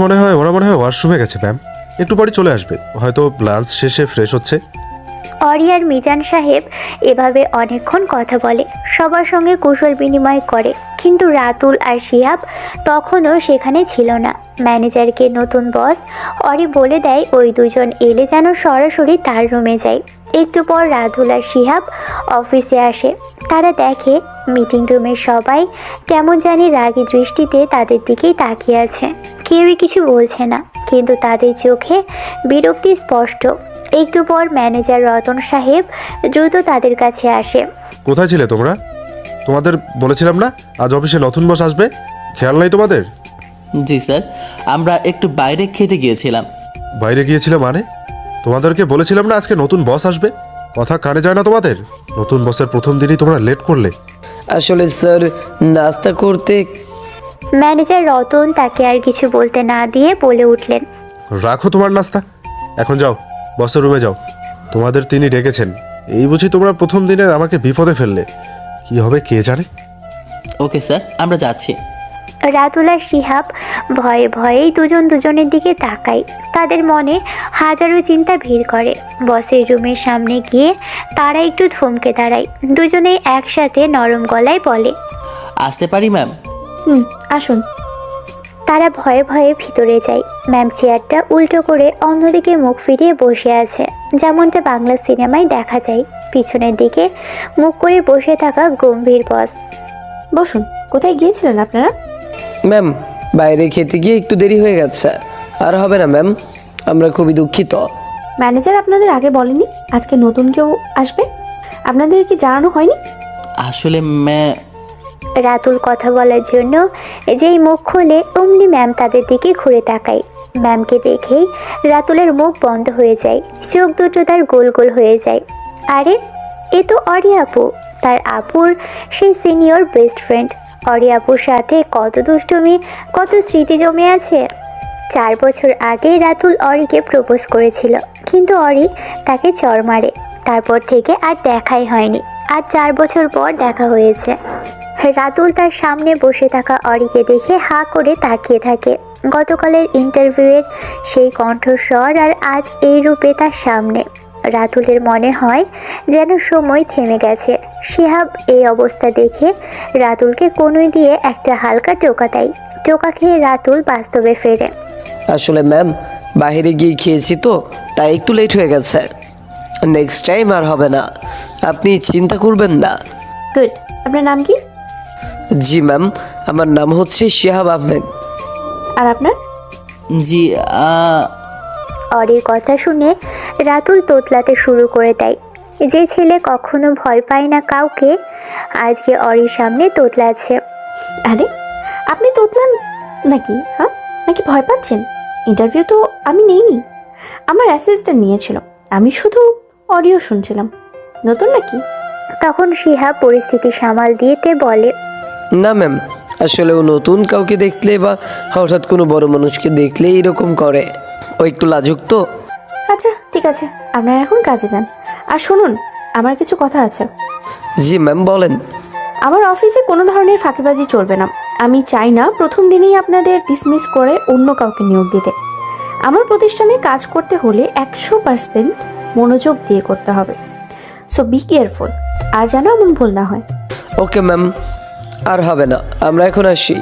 মনে হয় ওয়াশরুমে গেছে ম্যাম, একটু পরে চলে আসবে, হয়তো লাঞ্চ শেষে ফ্রেশ হচ্ছে। অরি আর মিজান সাহেব এভাবে অনেকক্ষণ কথা বলে, সবার সঙ্গে কুশল বিনিময় করে, কিন্তু রাতুল আর শিহাব তখনও সেখানে ছিল না। ম্যানেজারকে নতুন বস অরি বলে দেয় ওই দুজন এলে যেন সরাসরি তার রুমে যায়। একটু পর রাতুল আর শিহাব অফিসে আসে। তারা দেখে মিটিং রুমে সবাই কেমন জানি রাগী দৃষ্টিতে তাদের দিকেই তাকিয়ে আছে। কেউই কিছু বলছে না, কিন্তু তাদের চোখে বিরক্তি স্পষ্ট। একটু পর ম্যানেজার রতন সাহেব দ্রুত তাদের কাছে আসে। কোথায় ছিলে তোমরা? তোমাদের বলেছিলাম না আজ অফিসে নতুন বস আসবে, খেয়াল নাই তোমাদের? জি স্যার, আমরা একটু বাইরে খেতে গিয়েছিলাম। বাইরে গিয়েছিলে মানে? তোমাদেরকে বলেছিলাম না আজকে নতুন বস আসবে, কথা কানে যায় না তোমাদের? নতুন বসের প্রথম দিনই তোমরা লেট করলে। আসলে স্যার, নাস্তা করতে। ম্যানেজার রতন তাকে আর কিছু বলতে না দিয়ে বলে উঠলেন, রাখো তোমার নাস্তা, এখন যাও বসের রুমে যাও, তোমাদের তিনি ডেকেছেন। এই বুঝি তোমরা প্রথম দিনে আমাকে বিপদে ফেললে, কি হবে কে জানে। ওকে স্যার, আমরা যাচ্ছি। রাতুল আর শিহাব ভয়ে ভয়েই দুজন দুজনের দিকে তাকায়। তাদের মনে হাজারো চিন্তা ভিড় করে। বসের রুমের সামনে গিয়ে তারা একটু থমকে দাঁড়ায়। দুজনেই একসাথে নরম গলায় বলে, আসতে পারি ম্যাম? আসুন। তারা ভয়ে ভয়ে ভিতরে যায়। ম্যাম চেয়ারটা উল্টো করে অন্যদিকে মুখ ফিরিয়ে বসে আছে, যেমনটা বাংলা সিনেমায় দেখা যায়। পিছনের দিকে মুখ করে বসে থাকা গম্ভীর বস। বসুন। কোথায় গিয়েছিলেন আপনারা? ম্যাম, বাইরে খেতে গিয়ে একটু দেরি হয়ে গেছে। আর হবে না ম্যাম, আমরা খুবই দুঃখিত। ম্যানেজার আপনাদের আগে বলেনি আজকে নতুন কেউ আসবে? আপনাদের কি জানানো হয়নি? আসলে রাতুল কথা বলার জন্য যেই মুখ খোলে অমনি ম্যাম তাদের দিকে ঘুরে তাকায়। ম্যামকে দেখেই রাতুলের মুখ বন্ধ হয়ে যায়, চোখ দুটো তার গোল গোল হয়ে যায়। আরে, এ তো অরি আপু, তার আপুর সেই সিনিয়র বেস্ট ফ্রেন্ড। অরি আপুর সাথে কত দুষ্টুমি, কত স্মৃতি জমে আছে। 4 বছর আগে রাতুল অরিকে প্রপোজ করেছিল, কিন্তু অরি তাকে চড় মারে। তারপর থেকে আর দেখাই হয়নি। আর 4 বছর পর দেখা হয়েছে। রাতুল তার সামনে বসে থাকা অরিকে দেখে হাঁ করে তাকিয়ে থাকে। গতকালের ইন্টারভিউয়ের সেই কণ্ঠস্বর আর আজ এই রূপে তার সামনে। রাতুলের মনে হয় যেন সময় থেমে গেছে। শিহাব এই অবস্থা দেখে রাতুলকে কনুই দিয়ে একটা হালকা টোকা দেয়। টোকা খেয়ে রাতুল বাস্তবে ফেরে। আসলে ম্যাম, বাইরে গিয়ে খেয়েছি তো, তাই একটু লেট হয়ে গেছে। নেক্সট টাইম আর হবে না, আপনি চিন্তা করবেন না। গুড। আপনার নাম কি? জি ম্যাম, আমার নাম হচ্ছে শিহাব আহমেদ। আর আপনার? জি অরির কথা শুনে রাতুল তোতলাতে শুরু করে দেয়। যে ছেলে কখনো ভয় পায় না কাউকে, আজকে অরির সামনে তোতলাচ্ছে। আরে, আপনি তোতলান নাকি? হ্যাঁ, নাকি ভয় পাচ্ছেন? ইন্টারভিউ তো আমি নেইনি, আমার অ্যাসিস্ট্যান্ট নিয়েছিল। আমি শুধু অডিও শুনছিলাম। নতুন নাকি? তখন শিহাব পরিস্থিতি সামাল দিতে বলে, না ম্যাম, আসলে ও নতুন কাউকে দেখলে বা হঠাৎ কোনো বড় মানুষকে দেখলে এরকম করে। ও একটু লাজুক তো। আচ্ছা, ঠিক আছে, আপনারা এখন কাজে যান। আর শুনুন, আমার কিছু কথা আছে। জি ম্যাম, বলেন। আমার অফিসে কোনো ধরনের ফাঁকিবাজি চলবে না। আমি চাই না প্রথম দিনেই আপনাদের ডিসমিস করে অন্য কাউকে নিয়োগ দিতে। আমার প্রতিষ্ঠানে কাজ করতে হলে 100% মনোযোগ দিয়ে করতে হবে। সো বি কেয়ারফুল, আর যেন এমন ভুল না হয়। ওকে ম্যাম, আর হবে না, আমরা এখন আসি।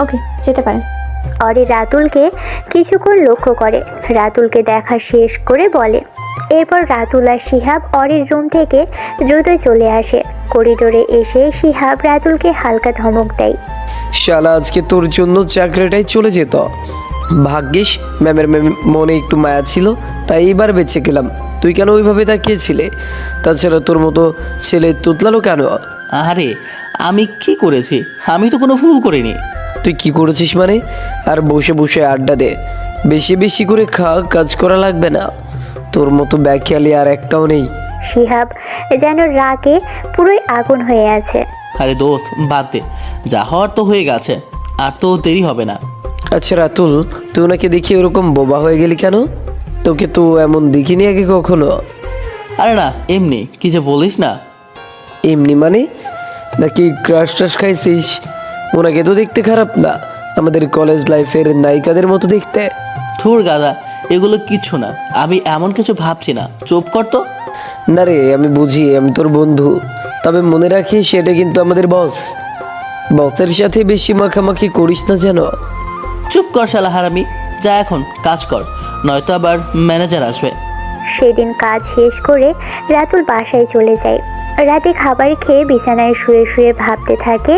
ওকে, যেতে পারেন। অরি রাতুলকে কিছুক্ষণ লক্ষ্য করে, রাতুলকে দেখা শেষ করে বলে। এরপর রাতুল আর শিহাব অরির রুম থেকে দ্রুত চলে আসে। করিডোরে এসে শিহাব রাতুলকে হালকা ধমক দেয়। শালা, আজকে তোর জন্য চাকরিটাই চলে যেত। ভাগ্যিস ম্যামের মনে একটু মায়া ছিল, তাই এবার বেঁচে গেলাম। তুই কেন ওইভাবে তাকিয়েছিলে? তাছাড়া তোর মতো ছেলে তুতলালো কেন? আরে, আমি কি করেছি? আমি তো কোনো ভুল করিনি। তুই কি করেছিস মানে? আর বসে বসে আড্ডা দে, বেশি বেশি করে খা, কাজ করা লাগবে না। তোর মতো ব্যাখ্যালি আর একটাও নেই। শিহাব যেন রাগে পুরোই আগুন হয়ে আছে। আরে দোস্ত, বাদ দে, যা হওয়ার তো হয়ে গেছে, আর তো দেরি হবে না। আচ্ছা রাতুল, তুই ওনাকে দেখি ওরকম বোবা হয়ে গেলি কেন? তোকে তো এমন দেখিনি আগে কখনো। আরে না, এমনি কি যে বলিস না। এমনি মানে? নাকি ক্রাশ টাশ খাইছিস? ওনাকে তো দেখতে খারাপ না, আমাদের কলেজ লাইফের নায়িকাদের মতো দেখতে। থুর গাদা, এগুলো কিছু না, আমি এমন কিছু ভাবছি না, চুপ কর তো। না রে, আমি বুঝি আমি তোর বন্ধু, তবে মনে রাখিস সেটা কিন্তু আমাদের বস। বসের সাথে বেশি মাখামাখি করিস না যেন। চুপ কর শালা হারামি, যা এখন কাজ কর, নয়তো আবার ম্যানেজার আসবে। সেদিন কাজ শেষ করে রাতুল বাসায় চলে যায়। রাতে খাবার খেয়ে বিছানায় শুয়ে শুয়ে ভাবতে থাকে।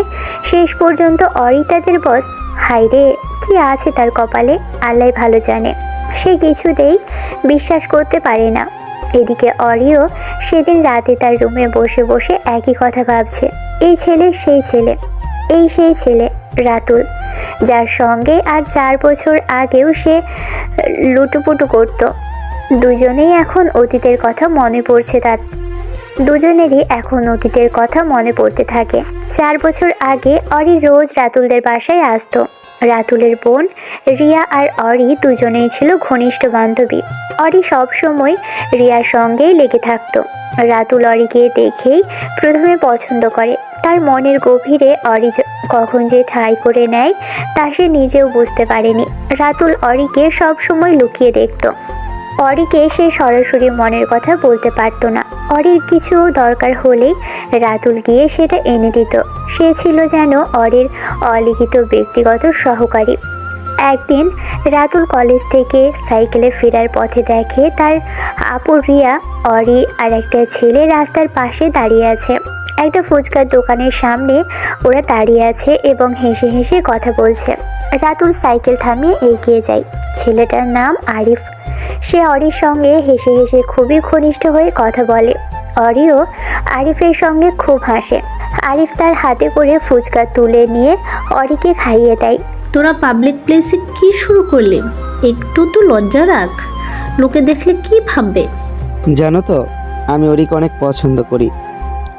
শেষ পর্যন্ত অরি তাদের বস, হায়রে কি আছে তার কপালে আল্লাহ ভালো জানে। সে কিছুতেই বিশ্বাস করতে পারে না। এদিকে অরিও সেদিন রাতে তার রুমে বসে বসে একই কথা ভাবছে। এই ছেলে সেই ছেলে, এই সেই ছেলে রাতুল, যার সঙ্গে আর 4 বছর আগেও সে লুটুপুটু করত। দুজনেই এখন অতীতের কথা মনে পড়ছে তার। দুজনেরই এখন অতীতের কথা মনে পড়তে থাকে। 4 বছর আগে অরি রোজ রাতুলদের বাসায় আসতো। রাতুলের বোন রিয়া আর অরি দুজনেই ছিল ঘনিষ্ঠ বান্ধবী। অরি সবসময় রিয়ার সঙ্গেই লেগে থাকতো। রাতুল অরিকে দেখেই প্রথমে পছন্দ করে। তার মনের গভীরে অরি কখন যে ঠাঁই করে নেয় তা সে নিজেও বুঝতে পারেনি। রাতুল অরিকে সবসময় লুকিয়ে দেখত। অরিকে সে সরাসরি মনের কথা বলতে পারতো না। অরির কিছু দরকার হলেই রাতুল গিয়ে সেটা এনে দিত। সে ছিল যেন অরির অলিখিত ব্যক্তিগত সহকারী। একদিন রাতুল কলেজ থেকে সাইকেলে ফেরার পথে দেখে তার আপু রিয়া, অরি আর একটা ছেলে রাস্তার পাশে দাঁড়িয়ে আছে। একটা ফুচকার দোকানের সামনে ওরা দাঁড়িয়ে আছে এবং হেসে হেসে কথা বলছে। রাতুল সাইকেল থামিয়ে এগিয়ে যায়। ছেলেটার নাম আরিফ। সে অরির সঙ্গে হেসে হেসে খুবই ঘনিষ্ঠ হয়ে কথা বলে। অরিও আরিফের সঙ্গে খুব হাসে। আরিফ তার হাতে করে ফুচকা তুলে নিয়ে অরিকে খাইয়ে দেয়। তোরা পাবলিক প্লেসে কি শুরু করলি? একটু তো লজ্জা রাখ, লোকে দেখলে কি ভাববে? জানো তো, আমি ওরিকে অনেক পছন্দ করি,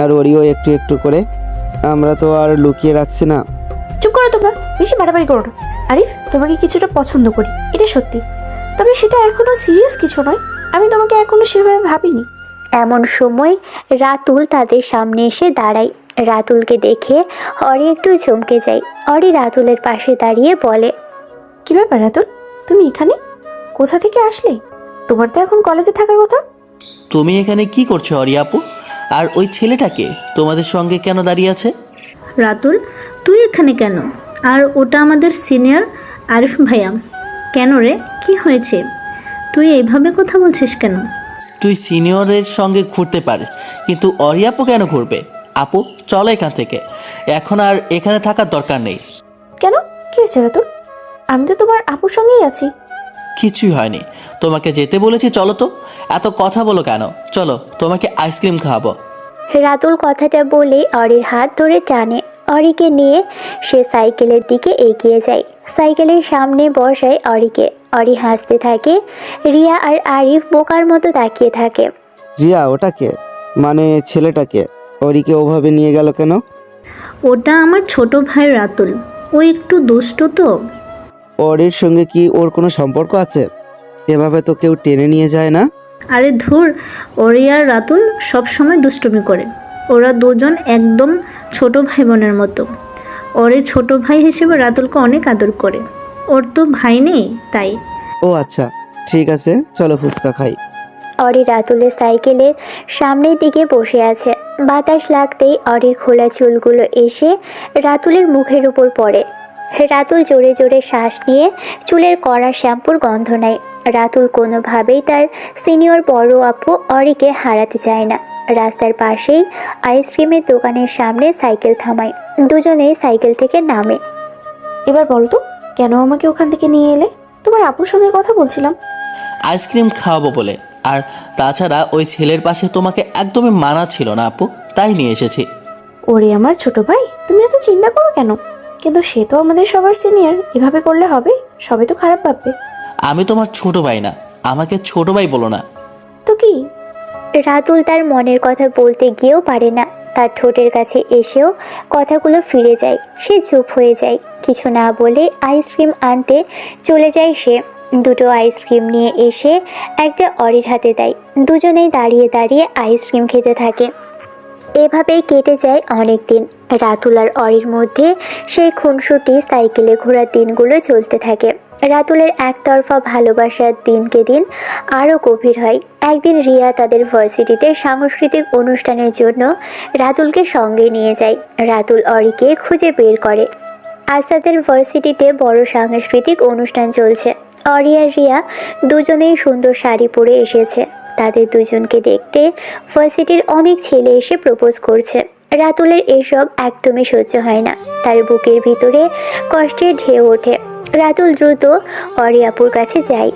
আর ওরিও একটু একটু করে। আমরা তো আর লুকিয়ে রাখছি না। চুপ করো তোমরা, বেশি বাড়াবাড়ি করো না। আরিফ, তোমাকে কিছুটা পছন্দ করি, এটা সত্যি, তবে সেটা এখনো সিরিয়াস কিছু নয়। আমি তোমাকে এখনো সেভাবে ভাবিনি। এমন সময় রাতুল তাদের সামনে এসে দাঁড়ায়। রাতুলকে দেখে অরি একটু চমকে যায়। অরি রাতুলের পাশে দাঁড়িয়ে বলে, কি ব্যাপার রাতুল, তুমি এখানে? কোথা থেকে আসলে? তোমার তো এখন কলেজে থাকার কথা। তুমি এখানে কি করছো অরি আপু? আর ওই ছেলেটাকে তোমাদের সঙ্গে কেন দাঁড়িয়ে আছে? রাতুল, তুই এখানে কেন? আর ওটা আমাদের সিনিয়র আরিফ ভাইয়া। কেন রে, কি হয়েছে? তুই এইভাবে কথা বলছিস কেন? তুই সিনিয়রের সঙ্গে ঘুরতে পারিস, কিন্তু অরি আপু কেন ঘুরবে? আপু চলো এখান থেকে, এখন আর এখানে থাকার দরকার নেই। কেন, কি হয়েছে রাতুল? আমি তো তোমার আপুর সঙ্গেই আছি। কিছুই হয়নি, তোমাকে যেতে বলেছি, চলো তো। এত কথা বলো কেন? চলো, তোমাকে আইসক্রিম খাওয়াবো। রাতুল কথাটা বলে অরির হাত ধরে টানে। অরিকে নিয়ে সে সাইকেলের দিকে এগিয়ে যায়। সাইকেলের সামনে বসায় অরিকে। অরি হাসতে থাকে। রিয়া আর আরিফ বোকার মতো তাকিয়ে থাকে। রিয়া, ওটাকে মানে ছেলেটাকে ওরিকে ওভাবে নিয়ে গেল কেন? ওটা আমার ছোট ভাই রাতুল, ও একটু দুষ্ট তো। ওরির সঙ্গে কি ওর কোনো সম্পর্ক আছে? এভাবে তো কেউ টেনে নিয়ে যায় না। আরে ধুর, ওরি আর রাতুল সব সময় দুষ্টুমি করে। ওরা দুজন একদম ছোট ভাই বোনের মতো। ওরে ছোট ভাই হিসেবে রাতুলকে অনেক আদর করে। ওর তো ভাই নেই তাই। ও আচ্ছা, ঠিক আছে, চলো ফুচকা খাই। অরি রাতুলের সাইকেলের সামনের দিকে বসে আছে। বাতাস লাগতেই অরির খোলা চুলগুলো এসে রাতুলের মুখের উপর পড়ে। রাতুল জোরে জোরে শ্বাস নিয়ে চুলের কড়া শ্যাম্পুর গন্ধ নেয়। রাতুল কোনোভাবেই তার সিনিয়র বড় আপু অরিকে হারাতে চায় না। রাস্তার পাশেই আইসক্রিমের দোকানের সামনে সাইকেল থামায়। দুজনেই সাইকেল থেকে নামে। এবার বলো তো, কেন আমাকে ওখান থেকে নিয়ে এলে? তোমার আপুর সঙ্গে কথা বলছিলাম। আইসক্রিম খাওয়াবো বলে। আর তাছাড়া ওই ছেলের পাশে তোমাকে একদমই মানা ছিল না আপু, তাই নিয়ে এসেছি। ওরে আমার ছোট ভাই, তুমি এত চিন্তা করো কেন? কিন্তু সে তো আমাদের সবার সিনিয়র, এভাবে করলে হবে? সবাই তো খারাপ ভাববে। আমি তোমার ছোট ভাই না, আমাকে ছোট ভাই বলো না। তো কি? রাতুল তার মনের কথা বলতে গিয়েও পারে না। তার ঠোঁটের কাছে এসেও কথাগুলো ফিরে যায়। সে চুপ হয়ে যায়। কিছু না বলে আইসক্রিম আনতে চলে যায় সে। দুটো আইসক্রিম নিয়ে এসে একটা অরির হাতে দেয়। দুজনেই দাঁড়িয়ে দাঁড়িয়ে আইসক্রিম খেতে থাকে। এভাবেই কেটে যায় অনেক দিন। রাতুল আর অরির মধ্যে সেই খুনসুটি সাইকেলে ঘোরার দিনগুলো চলতে থাকে। রাতুলের একতরফা ভালোবাসার দিনকে দিন আরও গভীর হয়। একদিন রিয়া তাদের ভার্সিটিতে সাংস্কৃতিক অনুষ্ঠানের জন্য রাতুলকে সঙ্গে নিয়ে যায়। রাতুল অরিকে খুঁজে বের করে। আজ তাদের ভার্সিটিতে বড় সাংস্কৃতিক অনুষ্ঠান চলছে। অরি আর রিয়া দুজনেই সুন্দর শাড়ি পরে এসেছে। তাদের দুজনকে দেখতে ভার্সিটির অনেক ছেলে এসে প্রপোজ করছে। রাতুলের এসব একদমই সহ্য হয় না। তার বুকের ভিতরে কষ্টের ঢেউ ওঠে। রাতুল দ্রুত অরি আপুর কাছে যায়।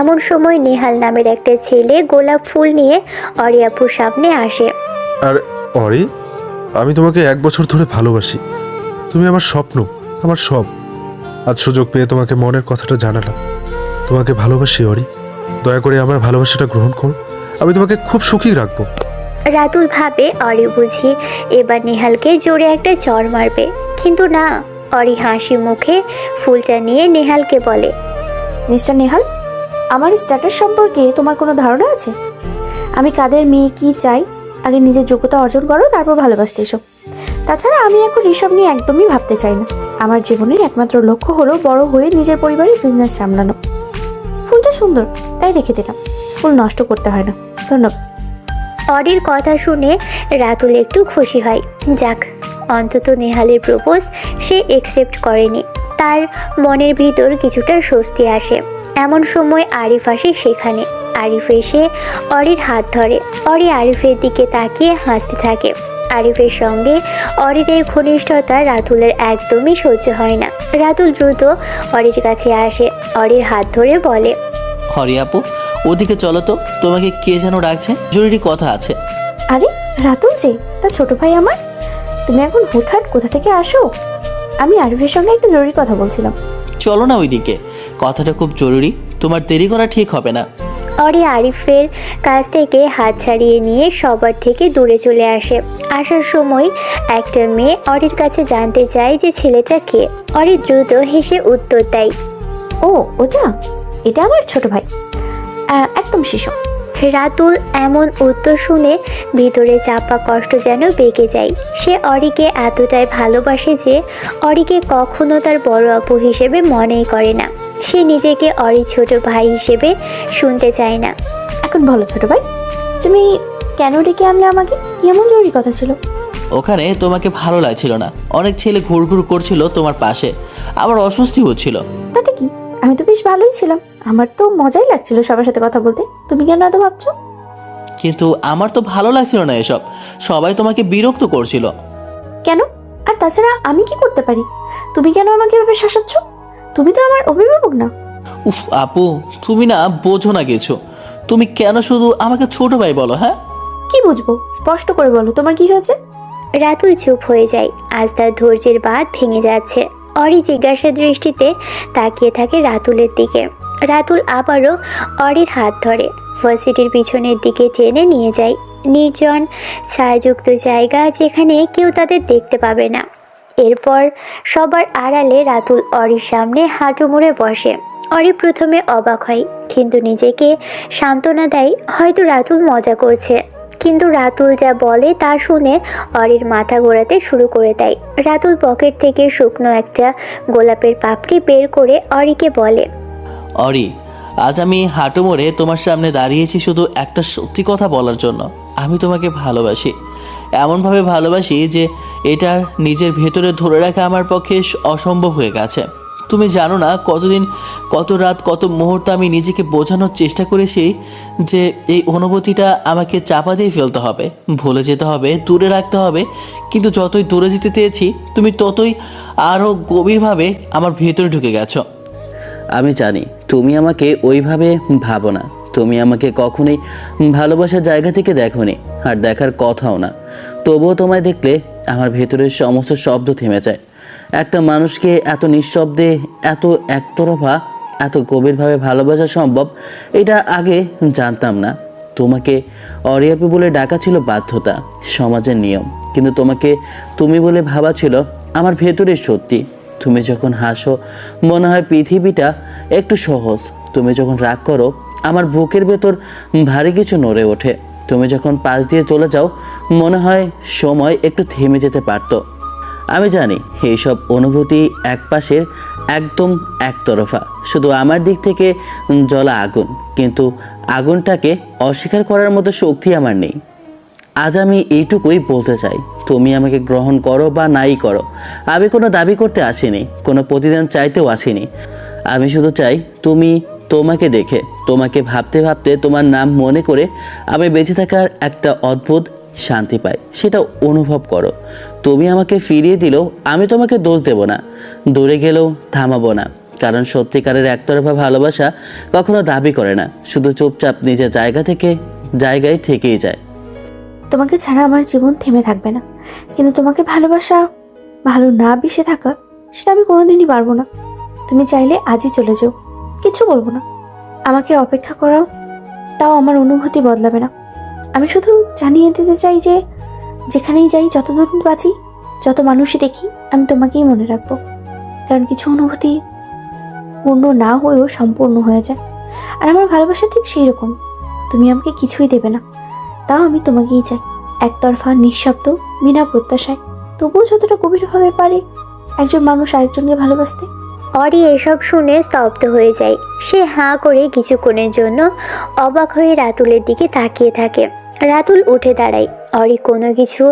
এমন সময় নেহাল নামের একটা ছেলে গোলাপ ফুল নিয়ে অরি আপুর সামনে আসে। আর অরি, আমি তোমাকে 1 বছর ধরে ভালোবাসি। তুমি আমার স্বপ্ন, আমার সব। আজ সুযোগ পেয়ে তোমাকে মনের কথাটা জানালাম। তোমাকে ভালোবাসি অরি, দয়া করে আমার ভালোবাসাটা গ্রহণ করো। আমি তোমাকে খুব সুখী রাখবো। রাতুল ভাবে অরি বুঝি এবার নেহালকে জোরে একটা চড় মারবে, কিন্তু না। অরি হাসি মুখে ফুলটা নিয়ে নেহালকে বলে, মিস্টার নেহাল, আমার স্ট্যাটাস সম্পর্কে তোমার কোনো ধারণা আছে? আমি কাদের মেয়ে কি চাই? আগে নিজের যোগ্যতা অর্জন করো, তারপর ভালোবাসতে এসো। তাছাড়া আমি এখন এসব নিয়ে একদমই ভাবতে চাই না। আমার জীবনের একমাত্র লক্ষ্য হলো বড় হয়ে নিজের পরিবারের বিজনেস সামলানো। ফুলটা সুন্দর তাই রেখে দিলাম, ফুল নষ্ট করতে হয় না। ধন্যবাদ। অরির কথা শুনে রাতুল একটু খুশি হয়। যাক, অন্তত নেহালের প্রপোজ সে একসেপ্ট করেনি। তার মনের ভিতর কিছুটা স্বস্তি আসে। এমন সময় আরিফ আসে সেখানে। আরিফ এসে অরির হাত ধরে। অরি আরিফের দিকে তাকিয়ে হাসতে থাকে। আরিফের সঙ্গে অরির এই ঘনিষ্ঠতা রাতুলের একদমই সহ্য হয় না। রাতুল দ্রুত অরির কাছে আসে, অরির হাত ধরে বলে, হরি আপু, ওদিকে চলো তো, তোমাকে কে যেন ডাকছে, জরুরি কথা আছে। আরে রাতুল যে, তা ছোট ভাই আমার। তুমি এখন হুটহাট কোথা থেকে আসো? আমি আরিফের সঙ্গে একটা জরুরি কথা বলছিলাম। চলো না ওইদিকে, কথাটা খুব জরুরি, তোমার দেরি করা ঠিক হবে না। অরি আরিফের কাছ থেকে হাত ছাড়িয়ে নিয়ে সবার থেকে দূরে চলে আসে। আসার সময় একটা মেয়ে অরির কাছে জানতে চায় যে ছেলেটা কে। অরি দ্রুত হেসে উত্তর দেয়, ও এটা আমার ছোট ভাই, একদম শিশু। রাতুল এমন উত্তর শুনে ভিতরে চাপা কষ্ট যেন বেঁকে যায়। সে অরিকে এতটাই ভালোবাসে যে অরিকে কখনো তার বড় আপু হিসেবে মনেই করে না। সে নিজেকে অরির ছোট ভাই হিসেবে শুনতে চায় না। এখন বলো ছোট ভাই, তুমি কেন ডেকে আনলে আমাকে? কি এমন জরুরি কথা ছিল? ওখানে তোমাকে ভালো লাগছিল না, অনেক ছেলে ঘুরঘুর করছিল তোমার পাশে, আমার অস্বস্তি হচ্ছিল। তাতে কি, আমি তো বেশ ভালোই ছিলাম। আমার তো মজাই লাগছিল সবার সাথে কথা বলতে। তুমি কেন এত ভাবছো? কিন্তু আমার তো ভালো লাগছিল না এসব, সবাই তোমাকে বিরক্ত করছিল। কেন? আর তাছাড়া আমি কি করতে পারি? তুমি কেন আমাকে এভাবে শাসাচ্ছ? তুমি তো আমার অভিভাবক না। উফ আপু, তুমি না বোঝো না কিছু। তুমি কেন শুধু আমাকে ছোট ভাই বলো? হ্যাঁ, কি বুঝবো? স্পষ্ট করে বলো, তোমার কি হয়েছে? রাতুল চুপ হয়ে যায়। আজ তার ধৈর্যের বাঁধ ভেঙে যাচ্ছে। অরি জিজ্ঞাসা দৃষ্টিতে তাকিয়ে থাকে রাতুলের দিকে। রাতুল আবারও অরির হাত ধরে ভার্সিটির পিছনের দিকে টেনে নিয়ে যায়। নির্জন ছায়াযুক্ত জায়গা, যেখানে কেউ তাদের দেখতে পাবে না। এরপর সবার আড়ালে রাতুল অরির সামনে হাঁটু মুড়ে বসে। অরি প্রথমে অবাক হয়, কিন্তু নিজেকে সান্ত্বনা দেয় হয়তো রাতুল মজা করছে। কিন্তু রাতুল যা বলে তা শুনে অরির মাথা ঘোরাতে শুরু করে দেয়। রাতুল পকেট থেকে শুকনো একটা গোলাপের পাপড়ি বের করে অরিকে বলে, অরি, আজ আমি হাঁটু মোড়ে তোমার সামনে দাঁড়িয়েছি শুধু একটা সত্যি কথা বলার জন্য। আমি তোমাকে ভালোবাসি, এমনভাবে ভালোবাসি যে এটা নিজের ভেতরে ধরে রাখা আমার পক্ষে অসম্ভব হয়ে গেছে। তুমি জানো না কতদিন, কত রাত, কত মুহূর্ত আমি নিজেকে বোঝানোর চেষ্টা করেছি যে এই অনুভূতিটা আমাকে চাপা দিয়ে ফেলতে হবে, ভুলে যেতে হবে, দূরে রাখতে হবে। কিন্তু যতই দূরে যেতে চেয়েছি, তুমি ততই আরও গভীরভাবে আমার ভেতরে ঢুকে গেছো। আমি জানি তুমি আমাকে ওইভাবে ভাবো না, তুমি আমাকে কখনোই ভালোবাসার জায়গা থেকে দেখোনি, আর দেখার কথাও না। তবুও তোমায় দেখলে আমার ভেতরের সমস্ত শব্দ থেমে যায়। একটা মানুষকে এত নিঃশব্দে, এত একতরফা, এত গভীরভাবে ভালোবাসা সম্ভব, এটা আগে জানতাম না। তোমাকে অরিয়াপি বলে ডাকা ছিল বাধ্যতা, সমাজের নিয়ম, কিন্তু তোমাকে তুমি বলে ভাবা ছিল আমার ভেতরের সত্যি। তুমি যখন হাসো মনে হয় পৃথিবীটা একটু সহজ, তুমি যখন রাগ করো আমার বুকের ভেতর ভারী কিছু নড়ে ওঠে। তুমি যখন পাশ দিয়ে চলে যাও মনে হয় সময় একটু থেমে যেতে পারতো। আমি জানি এইসব অনুভূতি একপাশের, একদম একতরফা। শুধু আমার দিক থেকে জ্বলা আগুন, কিন্তু আগুনটাকে অস্বীকার করার মতো শক্তি আমার নেই। আজ আমি এইটুকুই বলতে চাই, তুমি আমাকে গ্রহণ করো বা নাই করো, আমি কোনো দাবি করতে আসিনি, কোনো প্রতিদান চাইতেও আসিনি। আমি শুধু চাই তোমাকে দেখে, তোমাকে ভাবতে ভাবতে, তোমার নাম মনে করে আমি বেঁচে থাকার একটা অদ্ভুত শান্তি পাই, সেটা অনুভব করো। তুমি আমাকে ফিরিয়ে দিলেও আমি তোমাকে দোষ দেব না, দূরে গেলেও থামাবো না, কারণ সত্যিকারের একতরফা ভালোবাসা কখনো দাবি করে না, শুধু চুপচাপ নিজের জায়গায় থেকেই যায়। তোমাকে ছাড়া আমার জীবন থেমে থাকবে না, কিন্তু তোমাকে ভালো না বেসে থাকা, সেটা আমি কোনোদিনই পারবো না। তুমি চাইলে আজই চলে যাও, কিছু বলবো না। আমাকে অপেক্ষা করাও, তাও আমার অনুভূতি বদলাবে না। আমি শুধু জানিয়ে দিতে চাই যে যেখানেই যাই, যতদূর বাঁচি, যত মানুষই দেখি, আমি তোমাকেই মনে রাখবো। কারণ কিছু অনুভূতি পূর্ণ না হয়েও সম্পূর্ণ হয়ে যায়, আর আমার ভালোবাসা ঠিক সেই রকম। তুমি আমাকে কিছুই দেবে না, তাও আমি তোমাকেই চাই, একতরফা, নিঃশব্দ, বিনা প্রত্যাশায়, তবুও যতটা গভীরভাবে পারে একজন মানুষ আরেকজনকে ভালোবাসতে। অরি এসব শুনে স্তব্ধ হয়ে যায়। সে হাঁ করে কিছুক্ষণের জন্য অবাক হয়ে রাতুলের দিকে তাকিয়ে থাকে। রাতুল উঠে দাঁড়ায়। অরি কোনো কিছু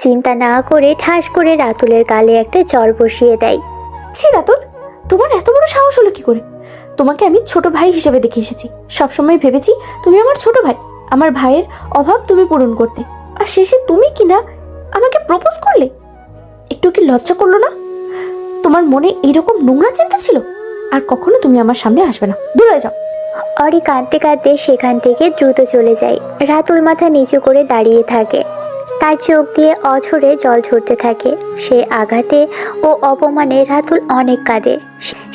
চিন্তা না করে ঠাস করে রাতুলের গালে একটা চড় বসিয়ে দেয়। ছি রাতুল, তোমার এত বড় সাহস হলো কি করে? তোমাকে আমি ছোট ভাই হিসেবে দেখে এসেছি, সবসময় ভেবেছি তুমি আমার ছোট ভাই, আমার ভাইয়ের অভাব তুমি পূরণ করতে, আর শেষে তুমি কিনা আমাকে প্রপোজ করলে। একটু কি লজ্জা করলো না? তোমার মনে এইরকম নোংরা চিন্তা ছিল? আর কখনো তুমি আমার সামনে আসবে না, দূর হয়ে যাও। অরি কাঁদতে কাঁদতে সেখান থেকে দ্রুত চলে যায়। রাতুল মাথা নিচু করে দাঁড়িয়ে থাকে, তার চোখ দিয়ে অঝরে জল ঝরতে থাকে। সেই আঘাতে ও অপমানে রাতুল অনেক কাঁদে।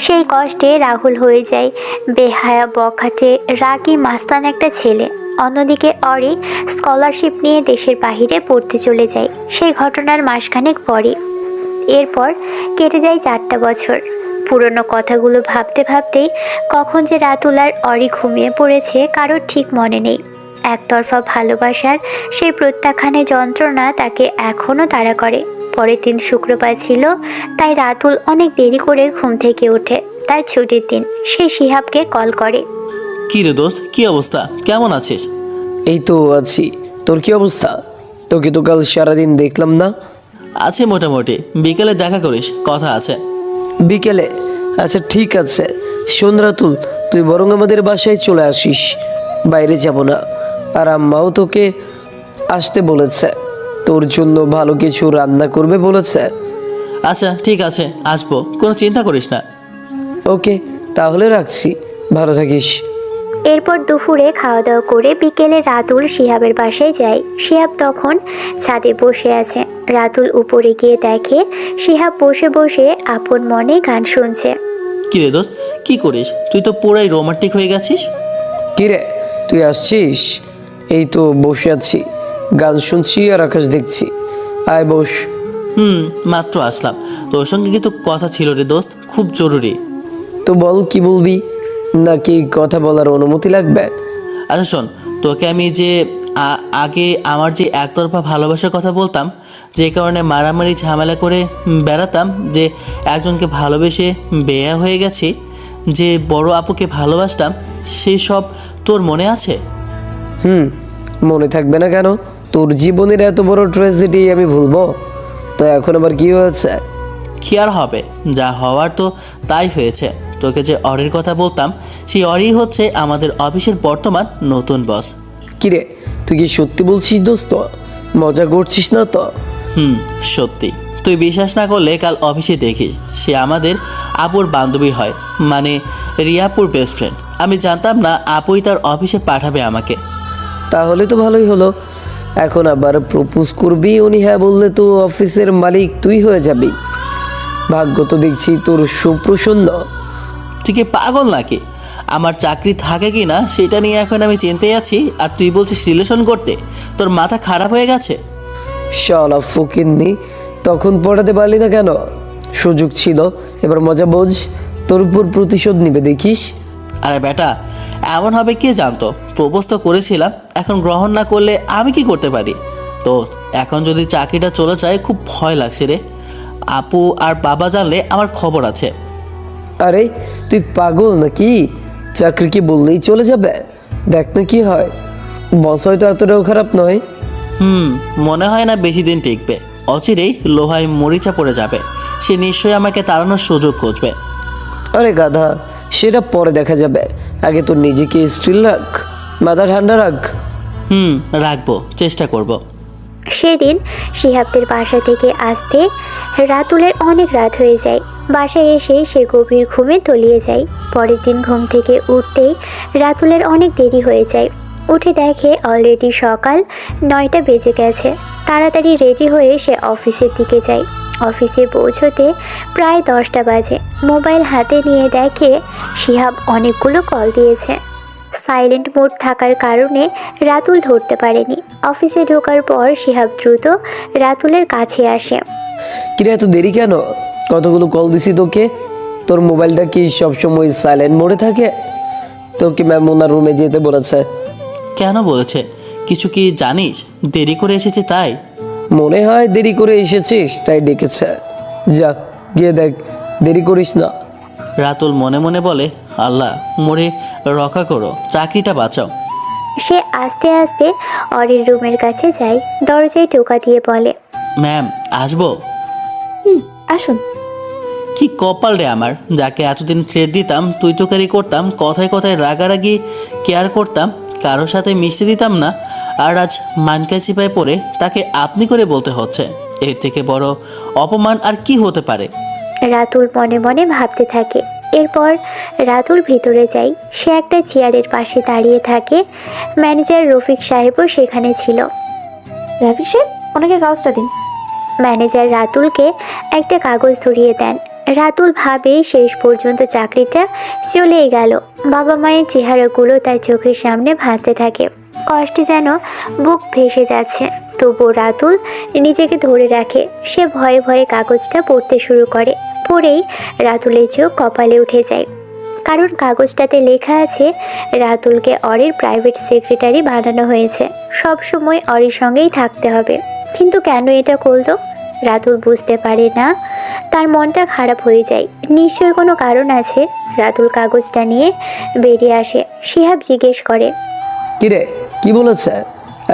সেই কষ্টে রাহুল হয়ে যায় বেহায়া, বখাটে, রাগী, মাস্তান একটা ছেলে। অন্যদিকে অরি স্কলারশিপ নিয়ে দেশের বাইরে পড়তে চলে যায় সেই ঘটনার মাসখানেক পরে। এরপর কেটে যায় 4টা বছর। পুরনো কথাগুলো ভাবতে ভাবতেই কখন যে রাতুল আর অরি ঘুমিয়ে পড়েছে কারোর ঠিক মনে নেই। একতরফা ভালোবাসার সেই প্রত্যাখ্যানের যন্ত্রণা তাকে এখনও তাড়া করে। পরের দিন শুক্রবার ছিল, তাই রাতুল অনেক দেরি করে ঘুম থেকে ওঠে। তার ছুটির দিন। সে শিহাবকে কল করে। কি রে দোস্ত, কি অবস্থা, কেমন আছিস? এই তো আছি, তোর কি অবস্থা? তোকে তো কাল সারাদিন দেখলাম না। আছে মোটামুটি, বিকেলে দেখা করিস, কথা আছে। বিকেলে? আচ্ছা ঠিক আছে। শোন রাতুল, তুই বরং আমাদের বাসায় চলে আসিস, বাইরে যাব না। আর আম্মাও তোকে আসতে বলেছে, তোর জন্য ভালো কিছু রান্না করবে বলেছে। আচ্ছা ঠিক আছে, আসবো, কোনো চিন্তা করিস না। ওকে, তাহলে রাখছি, ভালো থাকিস। এরপর দুপুরে খাওয়া দাওয়া করে বিকেলে রাতুল শিহাবের বাসায় যায়। শিহাব তখন ছাদে বসে আছে। রাতুল উপরে গিয়ে দেখে শিহাব বসে বসে আপন মনে গান শুনছে। কি রে দোস্ত, কি করিস? তুই তো পুরাই রোমান্টিক হয়ে গেছিস। কিরে, তুই আসছিস? এই তো বসে আছি, গান শুনছি আর আকাশ দেখছি। আয় বস। মাত্র আসলাম, তোর সঙ্গে কিন্তু কথা ছিল রে দোস্ত, খুব জরুরি। তো বল, কি বলবি? নাকি কথা বলার অনুমতি লাগবে? আচ্ছা শোন, তোকে আমি যে আগে আমার যে একতরফা ভালোবাসার কথা বলতাম, যে কারণে মারামারি ঝামেলা করে বেড়াতাম, যে একজনকে ভালোবেসে বেয়া হয়ে গেছি, যে বড় আপুকে ভালোবাসতাম, সেই সব তোর মনে আছে? মনে থাকবে না কেন? তোর জীবনের এত বড় ট্র্যাজেডি আমি ভুলবো? তো এখন আবার কি হয়েছে? কি আর হবে, যা হওয়ার তো তাই হয়েছে। তোকে যে অরির কথা বলতাম, সেই অরি হচ্ছে আমাদের অফিসের বর্তমান নতুন বস। কিরে, তুই কি সত্যি বলছিস দোস্ত? মজা করছিস না তো? সত্যি। তুই বিশ্বাস না করলে কাল অফিসে দেখিস, সে আমাদের আপুর বান্ধবী হয়, মানে রিয়াপুর বেস্ট ফ্রেন্ড। আমি জানতাম না আপুই তার অফিসে পাঠাবে আমাকে। তাহলে তো ভালোই হলো। এখন আবার প্রপোজ করবি, উনি হ্যাঁ বললে তো অফিসের মালিক তুই হয়ে যাবি। ভাগ্য তো দেখছি তোর সুপ্রসন্ন। তুই কি পাগল নাকি? আমার চাকরি থাকে কি না সেটা নিয়ে এখন আমি চিনতে আছি, আর তুই বলছিস রিলেশন করতে? তোর মাথা খারাপ হয়ে গেছে? শালা ফকিন্নি, তখন পড়াতে পারলি না কেন? সুযোগ ছিল, এবার মজা বোঝ। তোর উপর প্রতিশোধ নিবে দেখিস। আরে বেটা, এমন হবে কে জানতো? প্রপোজ তো করেছিলাম, এখন গ্রহণ না করলে আমি কি করতে পারি? তো এখন যদি চাকরিটা চলে যায় খুব ভয় লাগছে রে। আপু আর বাবা জানলে আমার খবর আছে। আরে তুই পাগল নাকি? চাকরি কি বললেই চলে যাবে? দেখ না কি হয়। বস হয়তো এতটাও খারাপ নয়। মনে হয় না বেশি দিন টিকবে। অচিরেই লোহায় মরিচা পড়ে যাবে। সে নিশ্চয়ই আমাকে তাড়ানোর সুযোগ খুঁজবে। আরে গাধা, সেটা পরে দেখা যাবে। আগে তোর নিজেকে স্টিল রাখ, মাথা ঠান্ডা রাখ। রাখবো, চেষ্টা করব। সেদিন শিহাবদের বাসা থেকে আসতে রাতুলের অনেক রাত হয়ে যায়। বাসায় এসে সে গভীর ঘুমে তলিয়ে যায়। পরের দিন ঘুম থেকে উঠতেই রাতুলের অনেক দেরি হয়ে যায়। উঠে দেখে অলরেডি সকাল 9টা বেজে গেছে। তাড়াতাড়ি রেডি হয়ে সে অফিসের দিকে যায়। অফিসে পৌঁছতে প্রায় 10টা বাজে। মোবাইল হাতে নিয়ে দেখে শিহাব অনেকগুলো কল দিয়েছে। সাইলেন্ট মোড থাকার কারণে রাতুল ধরতে পারেনি। অফিসে ঢোকার পর শিহাব দ্রুত রাতুলের কাছে আসে। কিরে এত দেরি কেন? কতগুলো কল দিছি তোকে। তোর মোবাইলটা কি সবসময় সাইলেন্ট মোডে থাকে? তোকে ম্যাম ওনার রুমে যেতে বলেছে। কেন বলেছে? কিছু কি জানিস? দেরি করে এসেছে তাই? মনে হয় দেরি করে এসেছিস তাই ডেকেছে। যা গিয়ে দেখ, দেরি করিস না। রাতুল মনে মনে বলে, আল্লাহ মোরে রক্ষা করো, চাকরিটা বাঁচাও। সে আস্তে আস্তে অরির রুমের কাছে যায়। দরজায় টোকা দিয়ে বলে, ম্যাম আসবো? আসুন। কি কপাল রে আমার, যাকে এতদিন থ্রেড দিতাম, তুই তোকারি করতাম, কথায় কথায় রাগারাগি কেয়ার করতাম, কারোর সাথে মিশতে দিতাম না, আর আজ মানকা চিপায় পড়ে তাকে আপনি করে বলতে হচ্ছে। এর থেকে বড় অপমান আর কি হতে পারে? রাতুল মনে মনে ভাবতে থাকে। এরপর রাতুল ভিতরে যায়। সে একটা চেয়ারের পাশে দাঁড়িয়ে থাকে। ম্যানেজার রফিক সাহেবও সেখানে ছিল। রাফিক সাহেব, ওনাকে কাগজটা দিন। ম্যানেজার রাতুলকে একটা কাগজ ধরিয়ে দেন। রাতুল ভাবে শেষ পর্যন্ত চাকরিটা চলেই গেল। বাবা মায়ের চেহারাগুলো তার চোখের সামনে ভাসতে থাকে। কষ্টে যেন বুক ভেসে যাচ্ছে। তবুও রাতুল নিজেকে ধরে রাখে। সে ভয়ে ভয়ে কাগজটা পড়তে শুরু করে। পড়েই রাতুলের চোখ কপালে উঠে যায়, কারণ কাগজটাতে লেখা আছে রাতুলকে অরির প্রাইভেট সেক্রেটারি বানানো হয়েছে। সব সময় অরির সঙ্গেই থাকতে হবে। কিন্তু কেন এটা করলো? রাতুল বুঝতে পারে না। তার মনটা খারাপ হয়ে যায়। নিশ্চয়ই কোনো কারণ আছে। রাতুল কাগজটা নিয়ে বেরিয়ে আসে। শিহাব জিজ্ঞেস করে, কিরে কি বলেছে?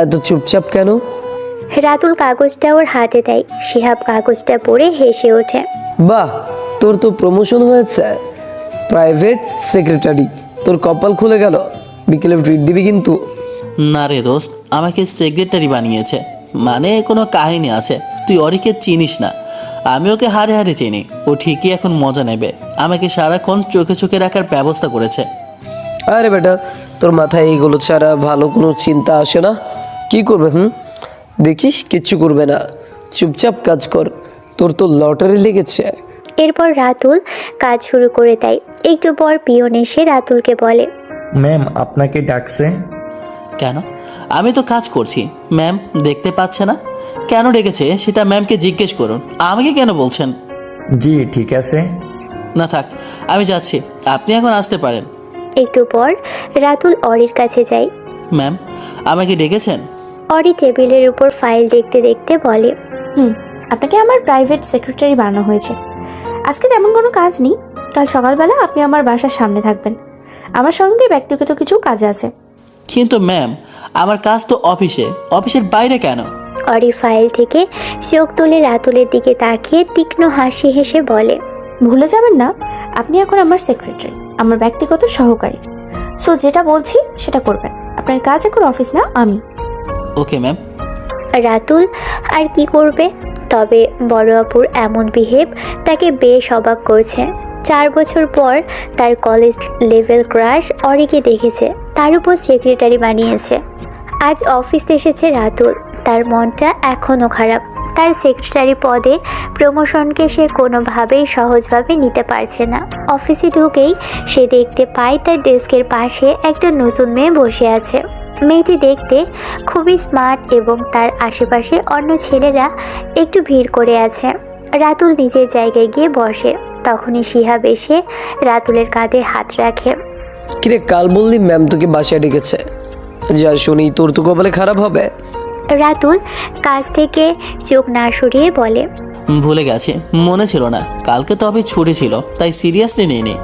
এত চুপচাপ কেন? রাতুল কাগজটা ওর হাতে দেয়। শিহাব কাগজটা পড়ে হেসে ওঠে। বাহ, তোর তো প্রমোশন হয়েছে, প্রাইভেট সেক্রেটারি। তোর কপাল খুলে গেল। বিকেলে ট্রিট দিবি কিন্তু। না রে দোস্ত, আমাকে সেক্রেটারি বানিয়েছে মানে কোনো কাহিনী আছে। তুই অরিকে চিনিস না, আমি ওকে হারে হারে চিনি। ও ঠিকই এখন মজা নেবে। আমাকে সারাক্ষণ চোখে চোখে রাখার ব্যবস্থা করেছে। আরে বেটা, তোর মাথায় এইগুলো ছাড়া ভালো কোনো চিন্তা আসে না? কি করবে? দেখিস কিচ্ছু করবে না। চুপচাপ কাজ কর, তোর তো লটারি লেগেছে। এরপর রাতুল কাজ শুরু করে দেয়। একটু পর পিয়ন এসে রাতুলকে বলে, ম্যাম আপনাকে ডাকছে। কেন? আমি তো কাজ করছি। ম্যাম দেখতে পাচ্ছে না? কেন ডেকেছে সেটা ম্যামকে জিজ্ঞেস করুন, আমাকে কেন বলছেন? জি ঠিক আছে। না থাক, আমি যাচ্ছি, আপনি এখন আসতে পারেন। একটু পর রাতুল অরির কাছে যায়। ম্যাম আমাকে ডেকেছেন? অরি টেবিলের উপর ফাইল দেখতে দেখতে বলে, আপনাকে আমার প্রাইভেট সেক্রেটারি বানানো হয়েছে। আজকে তেমন কোনো কাজ নেই। কাল সকালবেলা আপনি আমার বাসার সামনে থাকবেন। আমার সঙ্গে ব্যক্তিগত কিছু কাজ আছে। কিন্তু ম্যাম আমার কাজ তো অফিসে, অফিসের বাইরে কেন? অরি ফাইল থেকে চোখ তুলে রাতুলের দিকে তাকিয়ে তীক্ষ্ণ হাসি হেসে বলে, ভুলে যাবেন না, আপনি এখন আমার সেক্রেটারি, আমার ব্যক্তিগত সহকারী। সো যেটা বলছি সেটা করবেন। আপনার কাজ এখন অফিস না, আমি। Okay ma'am. রাতুল আর কি করবে? তবে বড় আপুর এমন বিহেভ তাকে বেশ অবাক করছে। 4 বছর পর তার কলেজ লেভেল ক্রাশ অরিকে দেখেছে, তার উপর সেক্রেটারি বানিয়েছে। আজ অফিস এসেছে রাতুল। তার মনটা এখনও খারাপ। তার সেক্রেটারি পদে প্রমোশনকে সে কোনোভাবেই সহজভাবে নিতে পারছে না। অফিসে ঢুকেই সে দেখতে পায় তার ডেস্কের পাশে একটা নতুন মেয়ে বসে আছে। মেয়েটি দেখতে খুবই স্মার্ট এবং তার আশেপাশে অন্য ছেলেরা একটু ভিড় করে আছে। রাতুল নিজের জায়গায় গিয়ে বসে। তখনই শিহাব এসে রাতুলের কাঁধে হাত রাখে। কিরে কাল বললি ম্যাম তোকে বাসায় ডেকেছে, যা শুনি তোর তো কপালে খারাপ হবে। রাতুল কাজ থেকে চোখ না সরিয়ে বলে, ভুলে গেছি, মনে ছিল না। কালকে তো অফিস ছুটি ছিল, তাই সিরিয়াসলি নিইনি।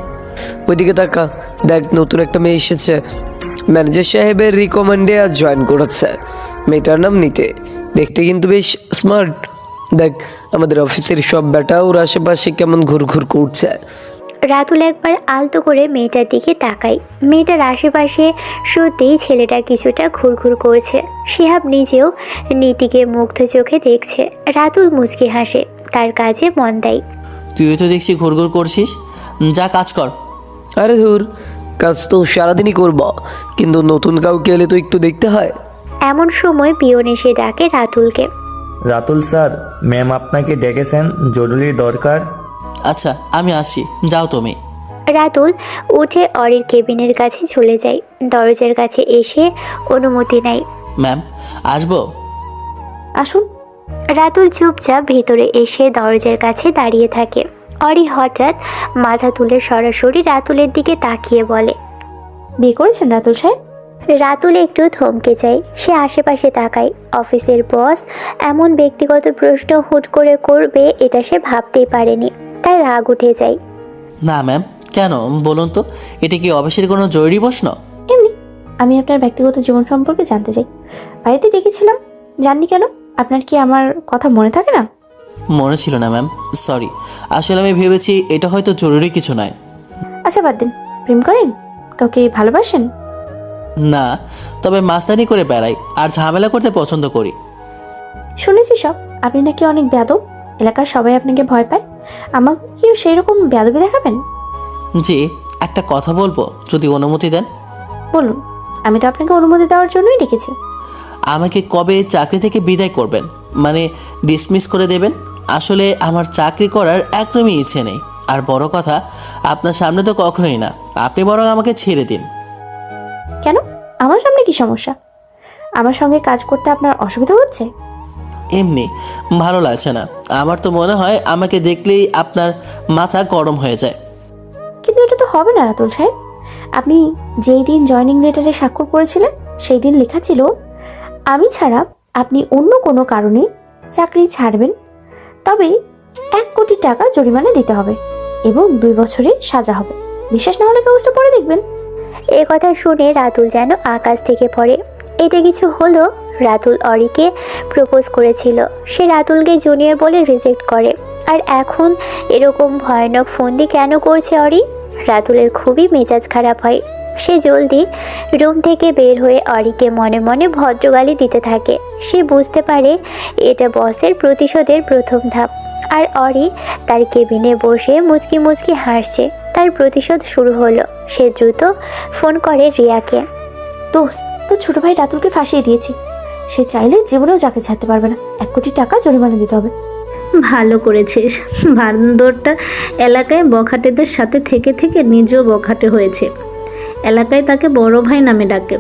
ওইদিকে তাকা, দেখ নতুন একটা মেয়ে এসেছে, ম্যানেজার সাহেবের রিকমেন্ডে আজ জয়েন করেছে। মেয়েটার নাম নিতে, দেখতে কিন্তু বেশ স্মার্ট। দেখ আমাদের অফিসের সব বেটা ওর আশেপাশে কেমন ঘুরঘুর করছে। রাতুল একবার আলতো করে মেয়েটার দিকে তাকায়। মেয়েটার আশেপাশে সত্যিই ছেলেটা কিছুটা ঘুরঘুর করছে। শিহাব নিজেও নীতিকে মুগ্ধ চোখে দেখছে। রাতুল মুচকি হাসে, তার কাজে মন দেয়। তুই তো দেখছি ঘুরঘুর করছিস, যা কাজ কর। আরে ধুর, কাজ তো সারাদিনই করব, কিন্তু নতুন কাউকে এলে তো একটু দেখতে হয়। এমন সময় পিয়ন এসে ডাকে রাতুলকে। রাতুল স্যার, ম্যাম আপনাকে ডেকেছেন, জরুরি দরকার। আচ্ছা আমি আসছি, যাও তুমি। রাতুল উঠে অরির কেবিনের কাছে চলে যায়। দরজার কাছে এসে অনুমতি নেয়। ম্যাম আসবো? আসুন। রাতুল চুপচাপ ভেতরে এসে দরজার কাছে দাঁড়িয়ে থাকে। অরি হঠাৎ মাথা তুলে সরাসরি রাতুলের দিকে তাকিয়ে বলে, বিয়ে করেছেন রাতুল সাহেব? রাতুল একটু থমকে যায়। সে আশেপাশে তাকায়। অফিসের বস এমন ব্যক্তিগত প্রশ্ন হুট করে করবে এটা সে ভাবতেই পারেনি। তাই রাগ উঠে যায়। না ম্যাম, কেন বলুন তো, এটা কি অফিসের কোনো জরুরি প্রশ্ন? এমনি আমি আপনার ব্যক্তিগত জীবন সম্পর্কে জানতে চাই। বাড়িতে ডেকেছিলাম, জাননি কেন? আপনার কি আমার কথা মনে থাকে না? মনে ছিল না ম্যাম, সরি। আসলে আমি ভেবেছি এটা হয়তো জরুরি কিছু নয়। আচ্ছা বাদ দিন। প্রেম করেন? কাউকে ভালোবাসেন? না, তবে মাস্তানি করে বেড়াই আর ঝামেলা করতে পছন্দ করি। শুনেছি সব। আপনি নাকি অনেক বেয়াদব, এলাকার সবাই আপনাকে ভয় পায়। আমাকে কি সেই রকম বেয়াদবি দেখাবেন? জি, একটা কথা বলবো যদি অনুমতি দেন? বলুন। আমি তো আপনাকে অনুমতি দেওয়ার জন্যই ডেকেছি। আমাকে কবে চাকরি থেকে বিদায় করবেন, মানে ডিসমিস করে দেবেন? আসলে আমার চাকরি করার একদমই ইচ্ছে নেই। আর বড় কথা, আপনার সামনে তো কখনোই না। আপনি বরং আমাকে ছেড়ে দিন। কেন? আমার সামনে কি সমস্যা? আমার সঙ্গে কাজ করতে আপনার অসুবিধা হচ্ছে? এমনি ভালো লাগছে না। আমার তো মনে হয় আমাকে দেখলেই আপনার মাথা গরম হয়ে যায়। কিন্তু এটা তো হবে না রাতুল সাহেব। আপনি যেই দিন জয়েনিং লেটারে স্বাক্ষর করেছিলেন সেই দিন লেখা ছিল আমি ছাড়া আপনি অন্য কোনো কারণে চাকরি ছাড়বেন, তবে 1 কোটি টাকা জরিমানা দিতে হবে এবং 2 বছরের সাজা হবে। বিশ্বাস না হলে কাগজটা পড়ে দেখবেন। এ কথা শুনে রাতুল যেন আকাশ থেকে পড়ে। এটা কিছু হলো? রাতুল অরিকে প্রপোজ করেছিল, সে রাতুলকে জুনিয়র বলে রিজেক্ট করে, আর এখন এরকম ভয়ানক ফন্দি কেন করছে অরি? রাতুলের খুবই মেজাজ খারাপ হয়। সে জলদি রুম থেকে বের হয়ে অরিকে মনে মনে ভদ্রগালি দিতে থাকে। সে বুঝতে পারে এটা বসের প্রতিশোধের প্রথম ধাপ। আর অরি তার কেবিনে বসে মুচকি মুচকি হাসছে। তার প্রতিশোধ শুরু হলো। সে দ্রুত ফোন করে রিয়াকে। দোস্ত, তোর ছোট ভাই রাতুলকে ফাঁসিয়ে দিয়েছি। সে চাইলে জীবনেও চাকরি ছাড়তে পারবে না। 1 কোটি টাকা জরিমানা দিতে হবে। ভালো করেছিস। বান্দরটা এলাকায় বখাটেদের সাথে থেকে থেকে নিজেও বখাটে হয়েছে। এলাকায় তাকে বড় ভাই নামে ডাকে,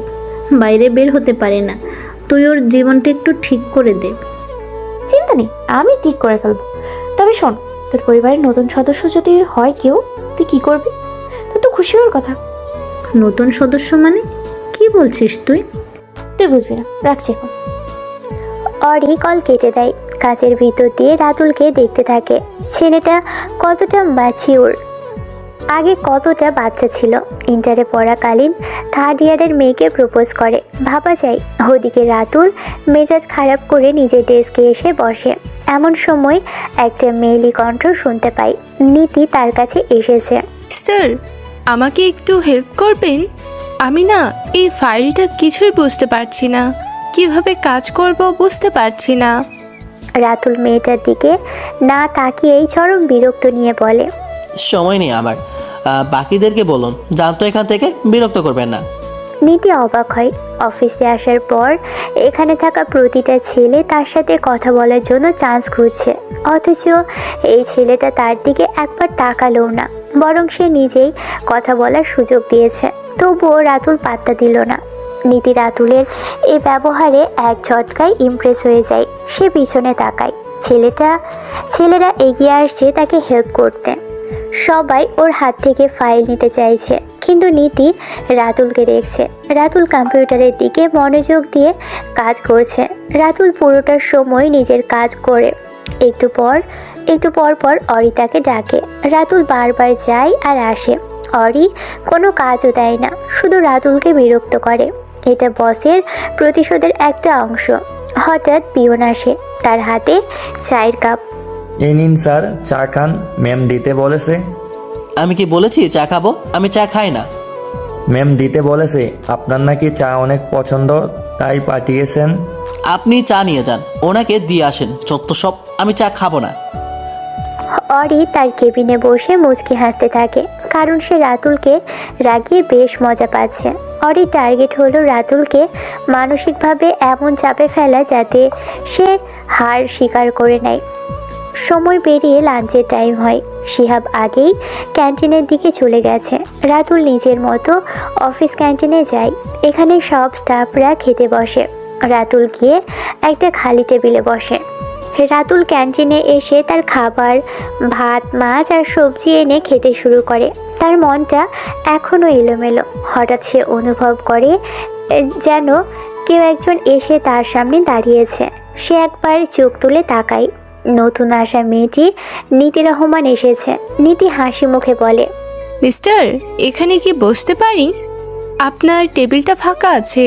বাইরে বের হতে পারে না। তুই ওর জীবনটা একটু ঠিক করে দে। চিন্তা নেই, আমি ঠিক করে ফেলবো। তবে শোন, তোর পরিবারের নতুন সদস্য যদি হয় কেউ, তুই কি করবি? তোর তো খুশি হওয়ার কথা। নতুন সদস্য মানে কি বলছিস তুই? তুই বুঝবি না, রাখছি এখন। অরি কল কেটে দেয়। কাঁচের ভিতর দিয়ে রাতুলকে দেখতে থাকে। ছেলেটা কতটা ম্যাচিওর, আগে কতটা বাচ্চা ছিল। ইন্টারে পড়াকালীন 3rd ইয়ারের মেয়েকে প্রপোজ করে, ভাবা যায়। ওদিকে রাতুল মেজাজ খারাপ করে নিজের ডেস্কে এসে বসে। এমন সময় একটা মেয়েলি কণ্ঠ শুনতে পায়। নীতি তার কাছে এসেছে। স্যার, আমাকে একটু হেল্প করবেন? আমি না এই ফাইলটা কিছুই বুঝতে পারছি না, কিভাবে কাজ করব বুঝতে পারছি না। রাতুল মেয়েটার দিকে না তাকিয়েই চরম বিরক্ত নিয়ে বলে, সময় নেই আমার, বাকিদেরকে বলুন জানতো এখান থেকে, বিরক্ত করবেন না। নীতি অবাক হয়। অফিসে আসার পর এখানে থাকা প্রতিটা ছেলে তার সাথে কথা বলার জন্য চান্স খুঁজছে, অথচ এই ছেলেটা তার দিকে একবার তাকালোও না, বরং সে নিজেই কথা বলার সুযোগ দিয়েছে। তবুও রাতুল পাত্তা দিল না। নীতি রাতুলের এই ব্যবহারে এক ঝটকায় ইমপ্রেস হয়ে যায়। সে পিছনে তাকায়। ছেলেরা এগিয়ে আসছে তাকে হেল্প করতে। সবাই ওর হাত থেকে ফাইল নিতে চাইছে, কিন্তু নীতি রাতুলকে দেখছে। রাতুল কম্পিউটারের দিকে মনোযোগ দিয়ে কাজ করছে। রাতুল পুরোটা সময় নিজের কাজ করে একটু পর পর অরি তাকে ডাকে। রাতুল বারবার যায় আর আসে। অরি কোনো কাজও দেয় না, শুধু রাতুলকে বিরক্ত করে। এটা বসের প্রতিশোধের একটা অংশ। হঠাৎ পিয়ন আসে, তার হাতে চায়ের কাপ। এই নিন স্যার, চা খান, ম্যাম দিতে বলেছে। আমি কি বলেছি চা খাবো? আমি চা খাই না। ম্যাম দিতে বলেছে, আপনার নাকি চা অনেক পছন্দ, তাই পাঠিয়েছেন। আপনি চা নিয়ে যান, ওনাকে দিয়ে আসেন, যত সব। আমি চা খাবো না। অরি তার কেবিনে বসে মুচকি হাসতে থাকে, কারণ সে রাতুলকে রাগিয়ে বেশ মজা পাচ্ছে। অরির টার্গেট হলো রাতুলকে মানসিকভাবে এমন চাপে ফেলা যাতে সে হার স্বীকার করে নেয়। সময় পেরিয়ে লাঞ্চের টাইম হয়। শিহাব আগেই ক্যান্টিনের দিকে চলে গেছে। রাতুল নিজের মতো অফিস ক্যান্টিনে যায়। এখানে সব স্টাফরা খেতে বসে। রাতুল গিয়ে একটা খালি টেবিলে বসে। রাতুল ক্যান্টিনে এসে তার খাবার, ভাত, মাছ আর সবজি এনে খেতে শুরু করে। তার মনটা এখনও এলোমেলো। হঠাৎ সে অনুভব করে যেন কেউ একজন এসে তার সামনে দাঁড়িয়েছে। সে একবার চোখ তুলে তাকায়। নতুন আসা মেয়েটি নীতি রহমান এসেছে। নীতি হাসি মুখে বলে, মিস্টার, এখানে কি বসতে পারি? আপনার টেবিলটা ফাঁকা আছে।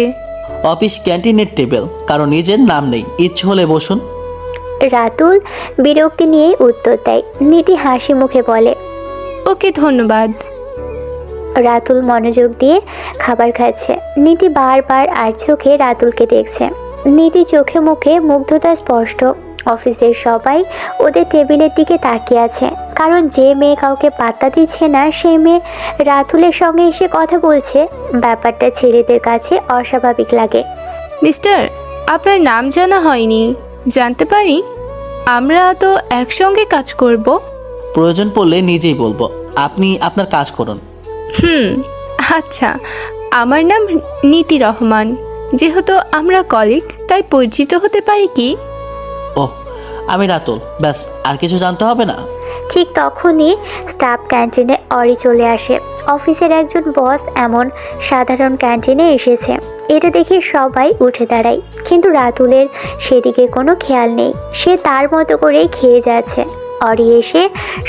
অফিস ক্যান্টিনের টেবিল, কারো নিজের নাম নেই, ইচ্ছে হলে বসুন। রাতুল বিরক্তি নিয়েই উত্তর দেয়। নীতি হাসি মুখে বলে, ওকে, ধন্যবাদ। রাতুল মনোযোগ দিয়ে খাবার খাচ্ছে। নীতি বারবার আর চোখে রাতুলকে দেখছে। নীতি চোখে মুখে মুগ্ধতা স্পষ্ট। অফিসের সবাই ওদের টেবিলের দিকে তাকিয়ে আছে, কারণ যে মেয়ে কাউকে পাত্তা দিচ্ছে না সেই মেয়ে রাতুলের সঙ্গে এসে কথা বলছে। ব্যাপারটা ছেলেদের কাছে অস্বাভাবিক লাগে। মিস্টার, আপনার নাম জানা হয়নি, জানতে পারি? আমরা তো একসঙ্গে কাজ করব। প্রয়োজন পড়লে নিজেই বলবো, আপনি আপনার কাজ করুন। আচ্ছা, আমার নাম নীতি রহমান। যেহেতু আমরা কলিগ, তাই পরিচিত হতে পারি কি? ওহ, আমি রাতুল, ব্যাস, আর কিছু জানতে হবে না। ঠিক তখনই স্টাফ ক্যান্টিনে অরি চলে আসে। অফিসের একজন বস এমন সাধারণ ক্যান্টিনে এসেছে, এটা দেখে সবাই উঠে দাঁড়ায়। কিন্তু রাতুলের সেদিকে কোনো খেয়াল নেই। সে তার মতো করেই খেয়ে যাচ্ছে। অরি এসে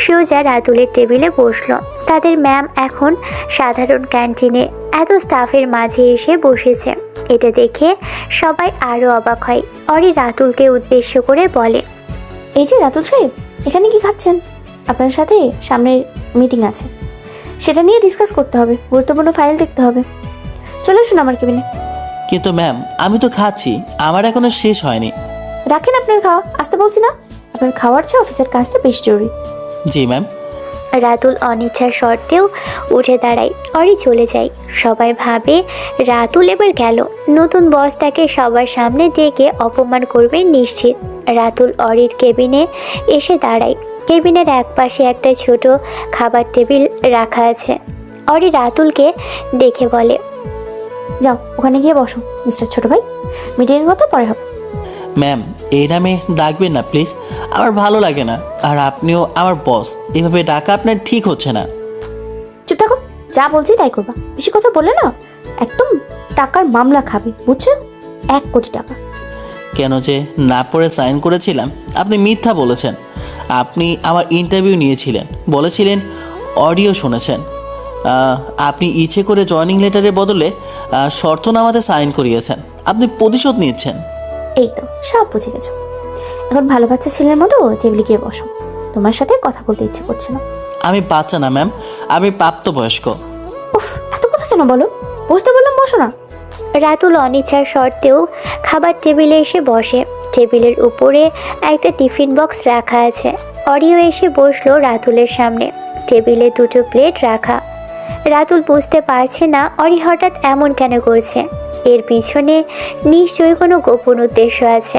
সোজা রাতুলের টেবিলে বসলো। তাদের ম্যাম এখন সাধারণ ক্যান্টিনে এত স্টাফের মাঝে এসে বসেছে। এটা দেখে সবাই আরও অবাক হয়। অরি রাতুলকে উদ্দেশ্য করে বলে, এই যে রাতুল সাহেব, এখানে কি খাচ্ছেন? আপনার সাথে সামনের মিটিং আছে, সেটা নিয়ে ডিসকাস করতে হবে, গুরুত্বপূর্ণ ফাইল দেখতে হবে। চলে আসুন আমার কেবিনে। কিন্তু ম্যাম, আমি তো খাচ্ছি, আমার এখনো শেষ হয়নি। রাখেন আপনার খাওয়া, আসতে বলছি না? আপনার খাওয়ার চেয়ে অফিসের কাজটা বেশ জরুরি। জি ম্যাম। রাতুল অনিচ্ছার সত্ত্বেও উঠে দাঁড়ায়। অরি চলে যায়। সবাই ভাবে রাতুল এবার গেল। নতুন বস তাকে সবার সামনে ডেকে অপমান করবে নিশ্চিত। রাতুল অরির কেবিনে এসে দাঁড়ায়। কেবিনের একপাশে একটা ছোট খাবার টেবিল রাখা আছে। অরি রাতুলকে দেখে বলে, যাও ওখানে গিয়ে বসো মিস্টার ছোট ভাই, মিটিংয়ের কথা পরে হবে। ম্যাম, এই নামে ডাকবেন না প্লিজ, আমার ভালো লাগে না। আর আপনিও আমার বস, এভাবে ডাকা আপনার ঠিক হচ্ছে না। চুপ থাকো, যা বলছি তাই করবা। বেশি কথা বললে না একদম টাকার মামলা খাবে, বুঝছো? 1 কোটি টাকা। কেন যে না পড়ে সাইন করেছিলাম? আপনি মিথ্যা বলেছেন। আপনি আমার ইন্টারভিউ নিয়েছিলেন, বলেছিলেন, অডিও শুনেছেন। আপনি ইচ্ছে করে জয়েনিং লেটারের বদলে শর্তনামাতে সাইন করিয়েছেন। আপনি প্রতিশোধ নিচ্ছেন। এই তো সব বুঝে গেছো। এখন ভালো বাচ্চা ছেলের মতো টেবিলে গিয়ে বসো, তোমার সাথে কথা বলতে ইচ্ছে করছে না। আমি বাচ্চা না ম্যাম, আমি প্রাপ্তবয়স্ক। উফ, এত কথা কেন বলো? বসতে বললাম বসো না। রাতুল অনিচ্ছার সত্ত্বেও খাবার টেবিলে এসে বসে। টেবিলের উপরে একটা টিফিন বক্স রাখা আছে। অরিও এসে বসলো রাতুলের সামনে। টেবিলে 2টো প্লেট রাখা। রাতুল বুঝতে পারছে না অরি হঠাৎ এমন কেন করছে। এর পিছনে নিশ্চয়ই কোনো গোপন উদ্দেশ্য আছে।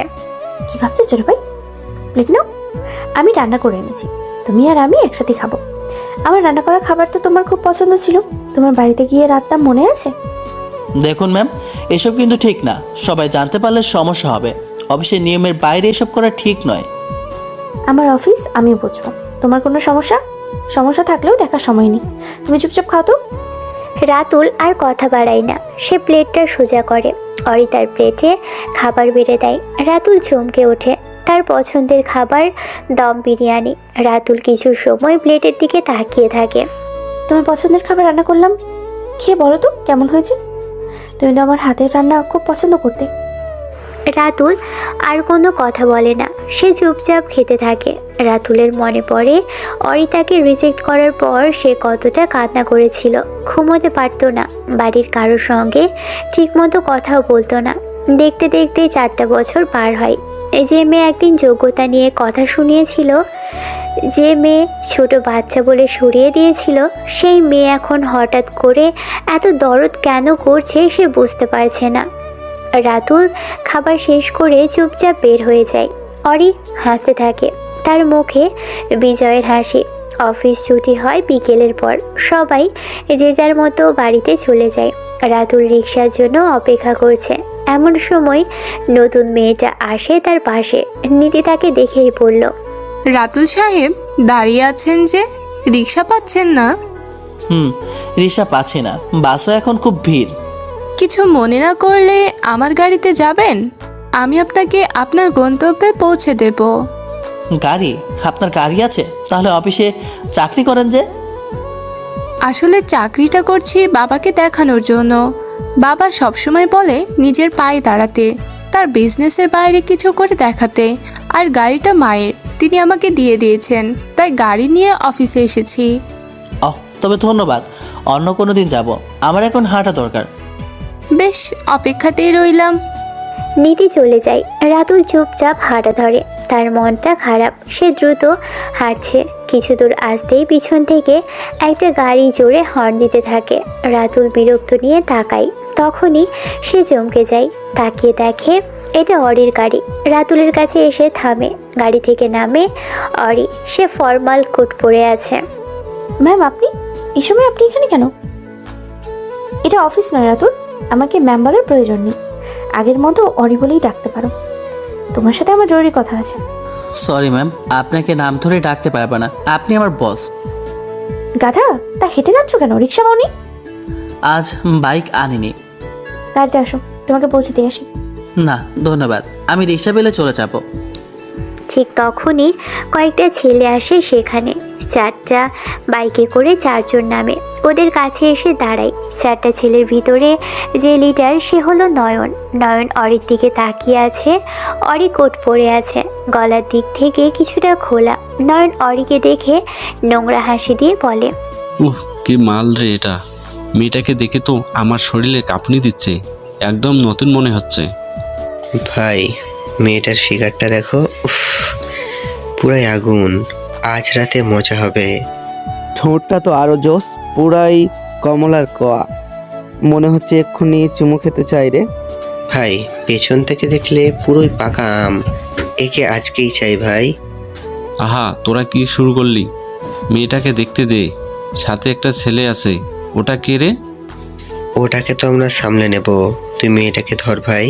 কি ভাবছো ছোট ভাই? প্লেট নাও, আমি রান্না করে এনেছি, তুমি আর আমি একসাথে খাবো। আমার রান্না করা খাবার তো তোমার খুব পছন্দ ছিল। তোমার বাড়িতে গিয়ে রাতটা মনে আছে? দেখুন ম্যাম, এসব কিন্তু ঠিক না। সবাই জানতে পারলে সমস্যা হবে। অফিসের নিয়মের বাইরে এসব করা ঠিক নয়। আমার অফিস আমি বুঝবো, তোমার কোনো সমস্যা? সমস্যা থাকলেও দেখার সময় নেই। তুমি চুপচাপ খাও তো। রাতুল আর কথা বাড়ায় না, সে প্লেটটা সোজা করে। অরি তার প্লেটে খাবার বেড়ে দেয়। রাতুল চমকে ওঠে। তার পছন্দের খাবার দম বিরিয়ানি। রাতুল কিছু সময় প্লেটের দিকে তাকিয়ে থাকে। তোমার পছন্দের খাবার রান্না করলাম, খেয়ে বলো তো কেমন হয়েছে। তুমি তো আমার হাতের রান্না খুব পছন্দ করতে। রাতুল আর কোনো কথা বলে না, সে চুপচাপ খেতে থাকে। রাতুলের মনে পড়ে অরি তাকে রিজেক্ট করার পর সে কতটা কান্না করেছিল। ঘুমোতে পারতো না, বাড়ির কারোর সঙ্গে ঠিকমতো কথাও বলতো না। দেখতে দেখতে 4টা বছর পার হয়। যে মেয়ে একদিন যোগ্যতা নিয়ে কথা শুনিয়েছিল, যে মেয়ে ছোট বাচ্চা বলে সরিয়ে দিয়েছিল, সেই মেয়ে এখন হঠাৎ করে এত দরদ কেন করছে সে বুঝতে পারছে না। রাতুল খাবার শেষ করে চুপচাপ বের হয়ে যায়। অরি হাসতে থাকে, তার মুখে বিজয়ের হাসি। অফিস ছুটি হয় বিকেলের পর। সবাই যে যার মতো বাড়িতে চলে যায়। রাতুল রিক্সার জন্য অপেক্ষা করছে। এমন সময় নতুন মেয়েটা আসে তার পাশে। নীতি তাকে দেখেই বলল, রাতুল সাহেব দাঁড়িয়ে আছেন যে, রিক্সা পাচ্ছেন না? রিক্সা পাচ্ছি না, বাসও এখন খুব ভিড়। কিছু মনে না করলে আমার গাড়িতে যাবেন? আমি আপনাকে আপনার গন্তব্যে পৌঁছে দেব। গাড়ি? আপনার গাড়ি আছে? তাহলে অফিসে চাকরি করেন যে? আসলে চাকরিটা করছি বাবাকে দেখানোর জন্য। বাবা সবসময় বলে নিজের পায়ে দাঁড়াতে, তার বিজনেসের বাইরে কিছু করে দেখাতে। আর গাড়িটা মায়ের, তিনি আমাকে দিয়ে দিয়েছেন, তাই গাড়ি নিয়ে অফিসে এসেছি। তবে ধন্যবাদ, অন্য কোনো দিন যাব, আমার এখন হাঁটা দরকার। বেশ, অপেক্ষাতেই রইলাম। নীতি চলে যায়। রাতুল চুপচাপ হাঁটা ধরে। তার মনটা খারাপ। সে দ্রুত হাঁটছে। কিছু দূর আসতেই পিছন থেকে একটা গাড়ি জোরে হর্ন দিতে থাকে। রাতুল বিরক্ত নিয়ে তাকায়। তখনই সে চমকে যায়। তাকিয়ে দেখে এটা অরির গাড়ি। রাতুলের কাছে এসে থামে। গাড়ি থেকে নামে অরি। সে ফর্মাল কোট পরে আছে। ম্যাম, আপনি এই সময় আপনি এখানে কেন? এটা অফিস নয় রাতুল, আমাকে ম্যাম বলার প্রয়োজন নেই। আগের মতো অরি বলেই ডাকতে পারো। তোমার সাথে আমার জরুরি কথা আছে। সরি ম্যাম, আপনাকে নাম ধরে ডাকতে পারবো না, আপনি আমার বস। গাধা, তা হেঁটে যাচ্ছ কেন? রিক্সা পাওনি? আজ বাইক আনিনি। গাড়িতে আসো, তোমাকে পৌঁছে দিয়ে আসি। না ধন্যবাদ, আমি রিক্সা পেলে চলে যাব। ঠিক তখনই কয়েকটা ছেলে আসে সেখানে। 4টা বাইকে করে 4 জন নামে। ওদের কাছে এসে দাঁড়ায়। 4টা ছেলের ভিতরে যে লিডার সে হলো নয়ন। নয়ন অরির দিকে তাকিয়ে আছে। অরি কোট পরে আছে, গলার দিক থেকে কিছুটা খোলা। নয়ন অরিকে দেখে নোংরা হাসি দিয়ে বলে, কি মাল রে এটা! মেয়েটাকে দেখে তো আমার শরীরে কাঁপুনি দিচ্ছে, একদম নতুন মনে হচ্ছে। ভাই, মেয়েটার ফিগারটা দেখো, উফ, পুরাই আগুন। আজ রাতে মজা হবে। ঠোঁটটা তো আরো জোস, পুরাই কমলার কোয়া। মনে হচ্ছে এক্ষুনি চুমু খেতে চাই রে। ভাই, পেছন থেকে দেখলে পুরোই পাকা আম। একে আজকেই চাই ভাই। আহা, তোরা কি শুরু করলি? মেয়েটাকে দেখতে দে, সাথে একটা ছেলে আছে। ওটা কে রে? ওটাকে তো আমরা সামলে নেব, তুই মেয়েটাকে ধর ভাই।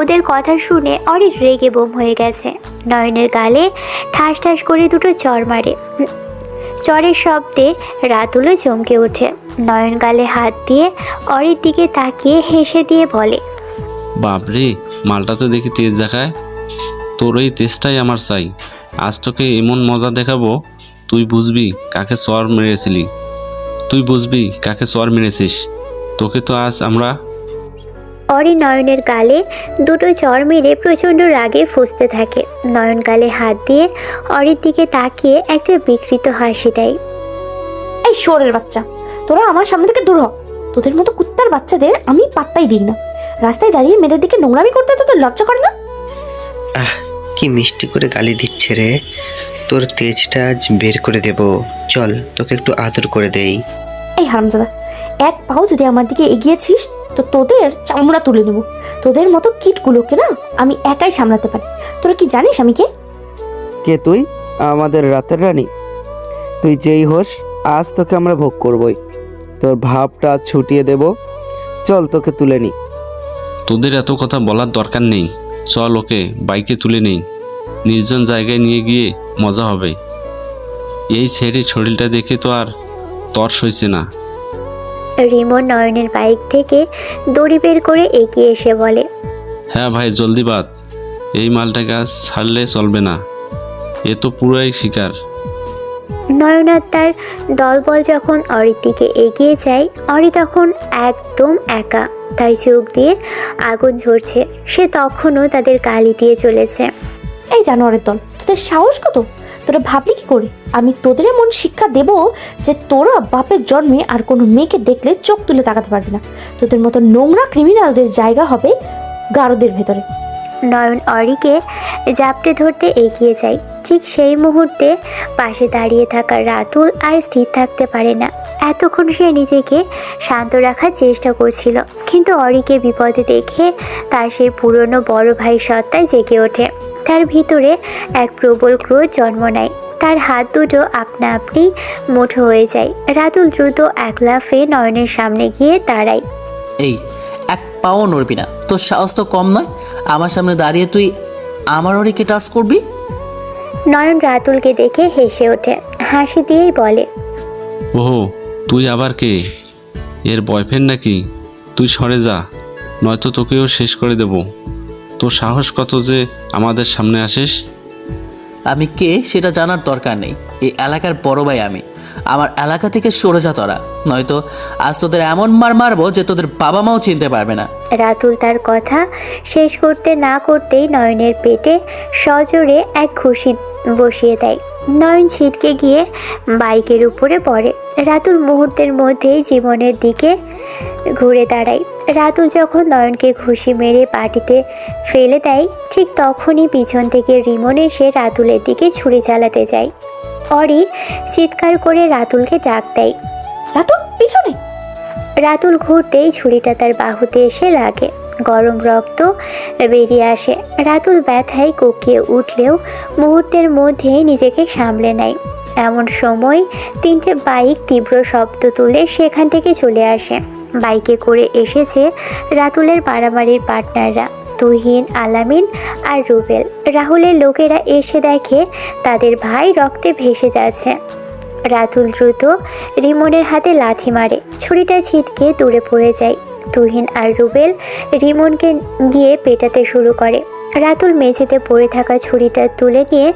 ওদের কথা শুনে অরিক রেগে বোম হয়ে গেছে। নয়নের গালে ঠাস ঠাস করে দুটো চড় মারে। চড়ের শব্দে রাতুলও চমকে ওঠে। নয়ন গালে হাত দিয়ে অরির দিকে তাকিয়ে হেসে দিয়ে বলে, বাপরে, মালটা তো দেখি তেজ দেখায়। তোর ওই তেজটাই আমার চাই। আজ তোকে এমন মজা দেখাবো, তুই বুঝবি কাকে চর মেরেছিলি। তুই বুঝবি কাকে চর মেরেছিস। তোকে তো আজ আমরা। অরি নয়নের গালে দুটো চড় মেরে প্রচণ্ড রাগে ফুঁসতে থাকে। নয়ন গালে হাত দিয়ে অরির দিকে তাকিয়ে একটা বিকৃত হাসি দেয়। এই শোরের বাচ্চা, তোরা আমার সামনে থেকে দূর হ। তোদের মতো কুত্তার বাচ্চাদের আমি পাত্তাই দিই না। রাস্তায় দাঁড়িয়ে মেয়েদের দিকে নোংরামি করতে তোদের লজ্জা করে না? কি মিষ্টি করে গালি দিচ্ছে রে। তোর তেজটা আজ বের করে দেব। চল, তোকে একটু আদর করে দেই। এই হারামজাদা, এক পাও যদি আমার দিকে এগিয়েছিস তো তোদের চামড়া তুলে নেব। তোদের মতো কিটগুলোকে না আমি একাই সামলাতে পারি। তোরা কি জানিস আমি কে? কে তুই? আমাদের রাতের রানী? তুই যেই হোস, আজ তোকে আমরা ভোগ করবই। তোর ভাবটা ছুটিয়ে দেব। চল, তোকে তুলে নি। তোদের এত কথা বলার দরকার নেই। চল, ওকে বাইকে তুলে নেই। নির্জন জায়গায় নিয়ে গিয়ে মজা হবে। এই ছেড়ে শরীরটা দেখে তো আর তর সইছে না। রিমন নয়নের বাইক থেকে দড়ি বের করে এগিয়ে এসে বলে, হ্যাঁ ভাই, জলদি বাদ, এই মালটাকে আজ ছাড়লে চলবে না, এ তো পুরাই শিকার। নয়ন আর তার দলবল যখন অরির দিকে এগিয়ে যায়, অরি তখন একদম একা। তার চোখ দিয়ে আগুন ঝরছে। সে তখনও তাদের গালি দিয়ে চলেছে। এই জানোয়ারের দল, তোদের সাহস কত? তোরা ভাবলি কি করে আমি তোদের এমন শিক্ষা দেব যে তোরা বাপের জন্মে আর কোনো মেয়েকে দেখলে চোখ তুলে তাকাতে পারবি না। তোদের মতো নোংরা ক্রিমিনালদের জায়গা হবে গারদের ভেতরে। নয়ন অরিকে জাপটে ধরতে এগিয়ে যায়। ঠিক সেই মুহূর্তে পাশে দাঁড়িয়ে থাকা রাতুল আর স্থির থাকতে পারে না। এতক্ষণ সে নিজেকে শান্ত রাখার চেষ্টা করছিল, কিন্তু অরিকে বিপদে দেখে তার সেই পুরনো বড় ভাই সত্তায় জেগে ওঠে। তার ভিতরে এক প্রবল ক্রোধ জন্ম নেয়। তার হাত দুটো আপনা আপনি মুঠো হয়ে যায়। রাতুল দ্রুত এক লাফে নয়নের সামনে গিয়ে দাঁড়ায়। এই এক পাও নড়বি না, তোর সাহস তো কম নয়। আমার সামনে দাঁড়িয়ে তুই আমার অরিকে টাচ করবি? নয়ন রাতুলকে দেখে হেসে ওঠে, হাসি দিয়েই বলে, ওহো, তুই আবার কে? এর বয়ফ্রেন্ড নাকি? তুই সরে যা, নয়তো তোকেও শেষ করে দেব। তোর সাহস কত যে আমাদের সামনে আসিস? আমি কে সেটা জানার দরকার নেই। এই এলাকার বড় ভাই আমি। আমার এলাকা থেকে সরে যা তোরা, নয়তো আজ তোদের এমন মার মারবো যে তোদের বাবা মাও চিনতে পারবে না। রাতুল তার কথা শেষ করতে না করতেই নয়নের পেটে সজোরে এক ঘুষি বসিয়ে দেয়। নয়ন ছিটকে গিয়ে বাইকের উপরে পড়ে। রাতুল মুহূর্তের মধ্যেই জীবনের দিকে ঘুরে দাঁড়ায়। রাতুল যখন নয়নকে ঘুষি মেরে পাটিতে ফেলে দেয়, ঠিক তখনই পিছন থেকে রিমন এসে রাতুলের দিকে ছুরি চালাতে যায়। অরি চিৎকার করে রাতুলকে ডাক দেয়, রাতুল পিছনে। রাতুল ঘুরতেই ছুরিটা তার বাহুতে এসে লাগে। গরম রক্ত বেরিয়ে আসে। রাতুল ব্যথায় কুঁকিয়ে উঠলেও মুহূর্তের মধ্যেই নিজেকে সামলে নেয়। এমন সময় 3টে বাইক তীব্র শব্দ তুলে সেখান থেকে চলে আসে। বাইকে করে এসেছে রাতুলের মারামারির পার্টনাররা, তুহিন, আলামিন আর রুবেল। রাহুলের লোকেরা এসে দেখে তাদের ভাই রক্তে ভেসে যাচ্ছে। রাতুল দ্রুত রিমনের হাতে লাথি মারে, ছুরিটা ছিটকে দূরে পড়ে যায়। তুহিন আর রুবেল রিমনকে গিয়ে পেটাতে শুরু করে। রাতুল মেঝেতে পড়ে থাকা ছুরিটা তুলে নিয়ে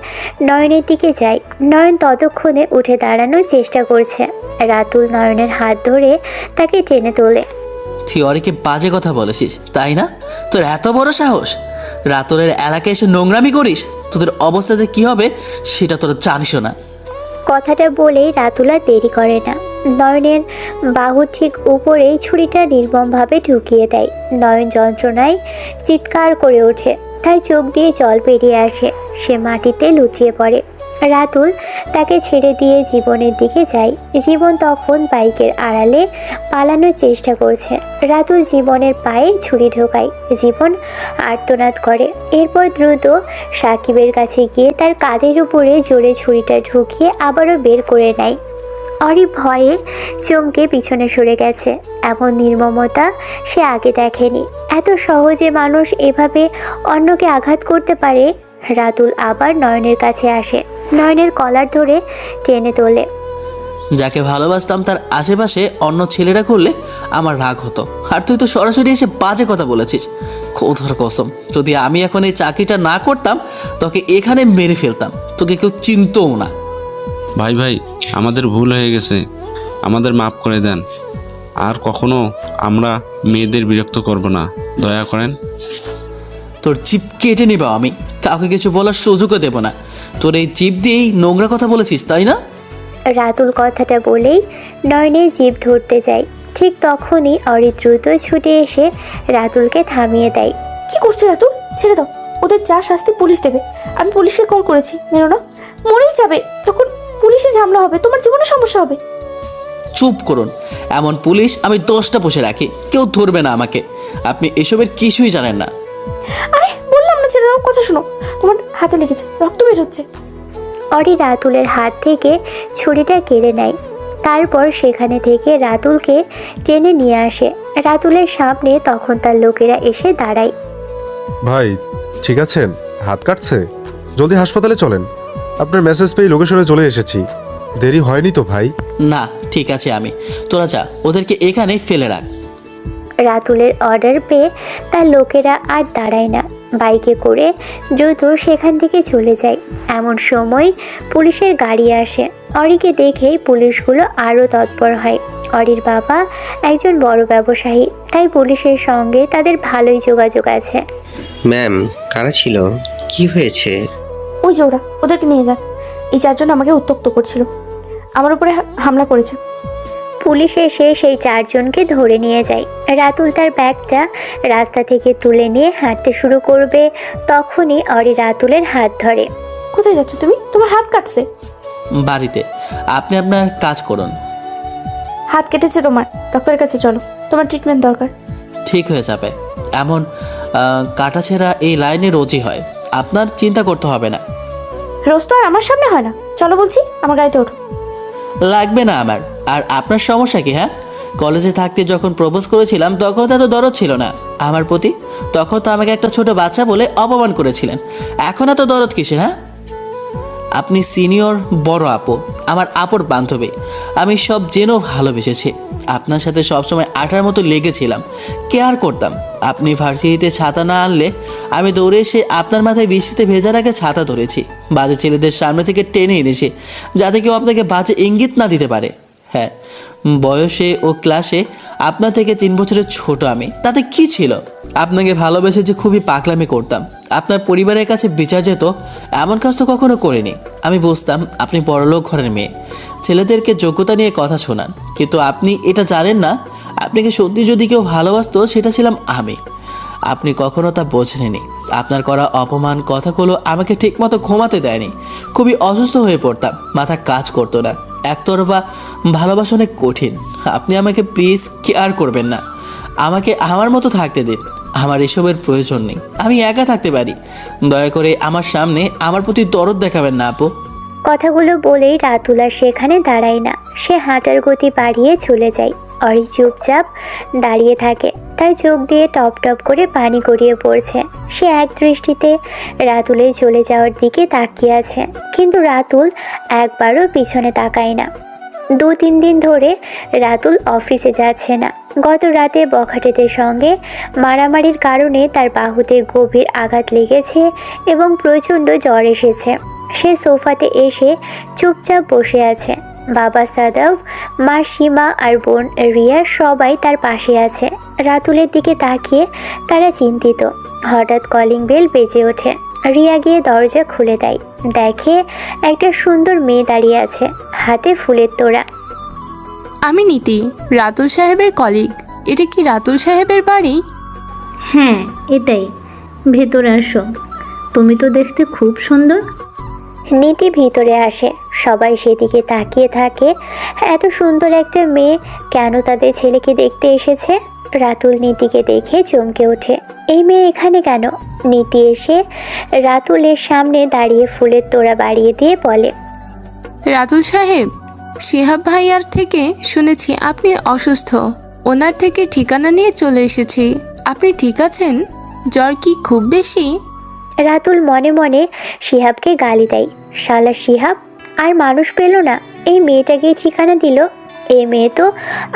নয়নের দিকে যায়। নয়ন ততক্ষণে উঠে দাঁড়ানোর চেষ্টা করছে। রাতুল নয়নের হাত ধরে তাকে টেনে তোলে। তুই অরিকে বাজে কথা বলেছিস তাই না? তোর এত বড় সাহস, রাতুলের এলাকায় এসে নোংরামি করিস? তোদের অবস্থা যে কী হবে সেটা তোরা জানিস না। কথাটা বলেই রাতুল আর দেরি করে না, নয়নের বাহুর ঠিক উপরেই ছুরিটা নির্মমভাবে ঢুকিয়ে দেয়। নয়ন যন্ত্রণায় চিৎকার করে ওঠে, তার চোখ দিয়ে জল বেরিয়ে আসে। সে মাটিতে লুটিয়ে পড়ে। রাতুল তাকে ছেড়ে দিয়ে জীবনের দিকে যায়। জীবন তখন বাইকের আড়ালে পালানোর চেষ্টা করছে। রাতুল জীবনের পায়ে ছুরি ঢোকায়। জীবন আর্তনাদ করে। এরপর দ্রুত সাকিবের কাছে গিয়ে তার কাঁধের উপরে জোরে ছুরিটা ঢুকিয়ে আবারও বের করে নেয়। অরি ভয়ে চমকে পিছনে সরে গেছে। এমন নির্মমতা সে আগে দেখেনি। এত সহজে মানুষ এভাবে অন্যকে আঘাত করতে পারে। রাতুল আবার নয়নের কাছে আসে, নয়নের কলার ধরে টেনে তোলে। যাকে ভালোবাসতাম তার আশেপাশে অন্য ছেলেরা করলে আমার রাগ হতো, আর তুই তো সরাসরি এসে বাজে কথা বলেছিস। খোদার কসম, যদি আমি এখন এই চাকরিটা না করতাম তোকে এখানে মেরে ফেলতাম, তোকে কেউ চিনতও না। ভাই ভাই, আমাদের ভুল হয়ে গেছে, আমাদের মাফ করে দেন। আর কখনো আমরা মেয়েদের বিরক্ত করব না, দয়া করেন। তোর জিপ কেটে নিবা আমি, কাউকে কিছু বলার সুযোগও দেব না। তোর এই জিপ দিয়েই নোংরা কথা বলেছিস তাই না? রাতুল কথাটা বলেই নয়নের জিভ ধরতে যায়। ঠিক তখনই অরি দ্রুত ছুটে এসে রাতুলকে থামিয়ে দেয়। কি করছো রাতুল? ছেড়ে দাও, ওদের যা শাস্তি পুলিশ দেবে। আমি পুলিশকে কল করেছি, মেরো না, মরেই যাবে। তখন পুলিশে ঝামেলা হবে, তোমার জীবনে সমস্যা হবে। চুপ করুন, এমন পুলিশ আমি 10টা বসে রাখি, কেউ ধরবে না আমাকে। আপনি এসবের কিছুই জানেন না। আরে বললাম না ছেড়ে দাও, কথা শোনো, তোমার হাতে লেগেছে, রক্ত বের হচ্ছে। অরি রাতুলের হাত থেকে ছুরিটা কেড়ে নেয়। তারপর সেখানে থেকে রাতুলকে টেনে নিয়ে আসে। রাতুলের সামনে তখন তার লোকেরা এসে দাঁড়ায়। ভাই ঠিক আছেন? হাত কাটছে? জলদি হাসপাতালে চলেন। আপনার মেসেজ পেয়ে লোকেশনে চলে এসেছি। দেরি হয়নি তো ভাই? না ঠিক আছে, তোরা যা, ওদেরকে এখানে ফেলে রাখ। রাতুলের অর্ডার পেয়ে তার লোকেরা আর দাঁড়ায় না, বাইকে করে দ্রুত সেখান থেকে চলে যায়। এমন সময় পুলিশের গাড়ি আসে। অরিকে দেখেই পুলিশগুলো আরও তৎপর হয়। অরির বাবা একজন বড় ব্যবসায়ী, তাই পুলিশের সঙ্গে তাদের ভালোই যোগাযোগ আছে। ম্যাম, কারা ছিল? কি হয়েছে? ওই যে ওদেরকে নিয়ে যান। এই চারজন আমাকে উত্ত্যক্ত করছিল, আমার উপরে হামলা করেছে। পুলিশ এসে সেই চারজনকে ধরে নিয়ে যায়। রাতুল তার ব্যাগটা রাস্তা থেকে তুলে নিয়ে হাঁটতে শুরু করবে, তখনই অরি রাতুলের হাত ধরে। কোথায় যাচ্ছ তুমি? তোমার হাত কাটছে। বাড়িতে, আপনি আপনার কাজ করুন। হাত কেটেছে তোমার, ডক্টরের কাছে চলো, তোমার ট্রিটমেন্ট দরকার। ঠিক হয়ে যাবে। এমন কাটাছেঁড়া এই লাইনে রোজই হয়, আপনার চিন্তা করতে হবে না। রোজ তো আর আমার সামনে হয় না। চলো বলছি, আমার গাড়িতে ওঠো। লাগবে না আমার। আর আপনার সমস্যা কি? হ্যাঁ, কলেজে থাকতে যখন প্রপোজ করেছিলাম তখন তো এত দরদ ছিল না আমার প্রতি। তখন তো আমাকে একটা ছোট বাচ্চা বলে অপমান করেছিলেন। এখন এত দরদ কিসের? হ্যাঁ, আপনি সিনিয়র বড় আপু, আমার আপুর বান্ধবী। আমি সব জেনেও ভালোবেসেছি। আপনার সাথে সবসময় আঠার মতো লেগেছিলাম, কেয়ার করতাম। আপনি ভার্সিটিতে ছাতা না আনলে আমি দৌড়ে এসে আপনার মাথায় বৃষ্টিতে ভেজার আগে ছাতা ধরেছি। বাজে ছেলেদের সামনে থেকে টেনে এনেছি, যাতে কেউ আপনাকে বাজে ইঙ্গিত না দিতে পারে। হ্যাঁ, বয়সে ও ক্লাসে আপনার থেকে 3 বছরের ছোট আমি, তাতে কি ছিল? আপনাকে ভালোবেসে যে খুবই পাগলামি করতাম। আপনার পরিবারের কাছে বিচার যেত, এমন কাজ তো কখনো করিনি। আমি বুঝতাম আপনি বড়লোক ঘরের মেয়ে, ছেলেদেরকে যোগ্যতা নিয়ে কথা শোনান। কিন্তু আপনি এটা জানেন না, আপনাকে সত্যি যদি কেউ ভালোবাসতো সেটা ছিলাম আমি। আপনি কখনো তা বোঝেননি। আপনার করা অপমান কথাগুলো আমাকে ঠিকমতো ঘুমাতে দেয়নি। খুবই অসুস্থ হয়ে পড়তাম, মাথা কাজ করতো না। একতরফা ভালোবাসা অনেক কঠিন। আপনি আমাকে প্লিজ কেয়ার করবেন না, আমাকে আমার মতো থাকতে দিন। আমার এসবের প্রয়োজন নেই, আমি একা থাকতে পারি। দয়া করে আমার সামনে আমার প্রতি দরদ দেখাবেন না আপু। কথাগুলো বলেই রাতুল আর সেখানে দাঁড়ায় না, সে হাঁটার গতি বাড়িয়ে চলে যায়। অরি চুপচাপ দাঁড়িয়ে থাকে, তার চোখ দিয়ে টপ টপ করে পানি গড়িয়ে পড়ছে। সে এক দৃষ্টিতে রাতুলের চলে যাওয়ার দিকে তাকিয়ে আছে, কিন্তু রাতুল একবারও পিছনে তাকায় না। 2-3 দিন ধরে রাতুল অফিসে যাচ্ছে না। গত রাতে বখাটেদের সঙ্গে মারামারির কারণে তার বাহুতে গভীর আঘাত লেগেছে এবং প্রচণ্ড জ্বর এসেছে। সে সোফাতে এসে চুপচাপ বসে আছে। বাবা সাদাব, মা সীমা আর বোন রিয়া সবাই তার পাশে আছে। রাতুলের দিকে তাকিয়ে তারা চিন্তিত। হঠাৎ কলিং বেল বেজে ওঠে। রিয়া গিয়ে দরজা খুলে দেয়, দেখে একটা সুন্দর মেয়ে দাঁড়িয়ে আছে, হাতে ফুলের তোড়া। আমি নীতি, রাতুল সাহেবের কলিগ। এটা কি রাতুল সাহেবের বাড়ি? হ্যাঁ এটাই, ভেতরে আসো। তুমি তো দেখতে খুব সুন্দর। নীতি ভিতরে আসে, সবাই সেদিকে তাকিয়ে থাকে। এত সুন্দর একটা মেয়ে কেন তাদের ছেলেকে দেখতে এসেছে? রাতুল নীতিকে দেখে চমকে ওঠে, এই মেয়ে এখানে কেন? নীতি এসে রাতুলের সামনে দাঁড়িয়ে ফুলের তোড়া বাড়িয়ে দিয়ে বলে, রাতুল সাহেব, শিহাব ভাইয়ার থেকে শুনেছি আপনি অসুস্থ। ওনার থেকে ঠিকানা নিয়ে চলে এসেছি। আপনি ঠিক আছেন? জ্বর কি খুব বেশি? রাতুল মনে মনে শিহাবকে গালি দেয়। শালা শিহাব আর মানুষ পেল না, এই মেয়েটাকেই ঠিকানা দিল। এই মেয়ে তো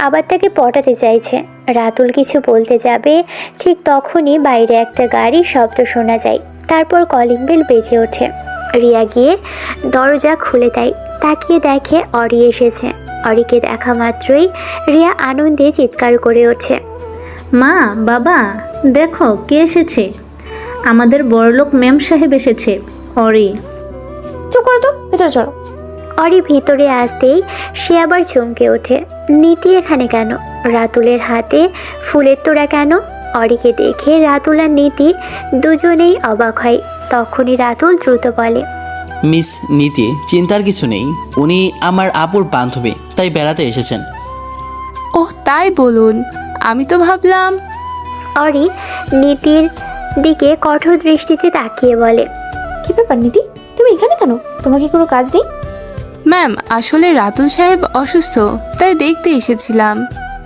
আবার তাকে পটাতে চাইছে। রাতুল কিছু বলতে যাবে, ঠিক তখনই বাইরে একটা গাড়ির শব্দ শোনা যায়। তারপর কলিং বেল বেজে ওঠে। রিয়া গিয়ে দরজা খুলে দেয়, তাকিয়ে দেখে অরি এসেছে। অরিকে দেখা মাত্রই রিয়া আনন্দে চিৎকার করে ওঠে, মা, বাবা, দেখো কে এসেছে। আমাদের বড়লোক ম্যাম সাহেব এসেছে। অরি। চুপ করো তো, ভেতরে চলো। অরি ভিতরে আসতেই সে আবার চমকে ওঠে, নীতি এখানে কেন? রাতুলের হাতে ফুলের তোড়া কেন? অরিকে দেখে রাতুল আর নীতি দুজনেই অবাক হয়। তখনই রাতুল দ্রুত বলে, মিস নীতি, চিন্তার কিছু নেই। উনি আমার আপুর বান্ধবী, তাই বেড়াতে এসেছেন। ওহ তাই বলুন, আমি তো ভাবলাম। অরি নীতির দিকে কঠোর দৃষ্টিতে তাকিয়ে বলে, কি ব্যাপার নীতি, তুমি এখানে কেন? তোমার কি কোনো কাজ নেই? ম্যাম, আসলে রাতুল সাহেব অসুস্থ, তাই দেখতে এসেছিলাম।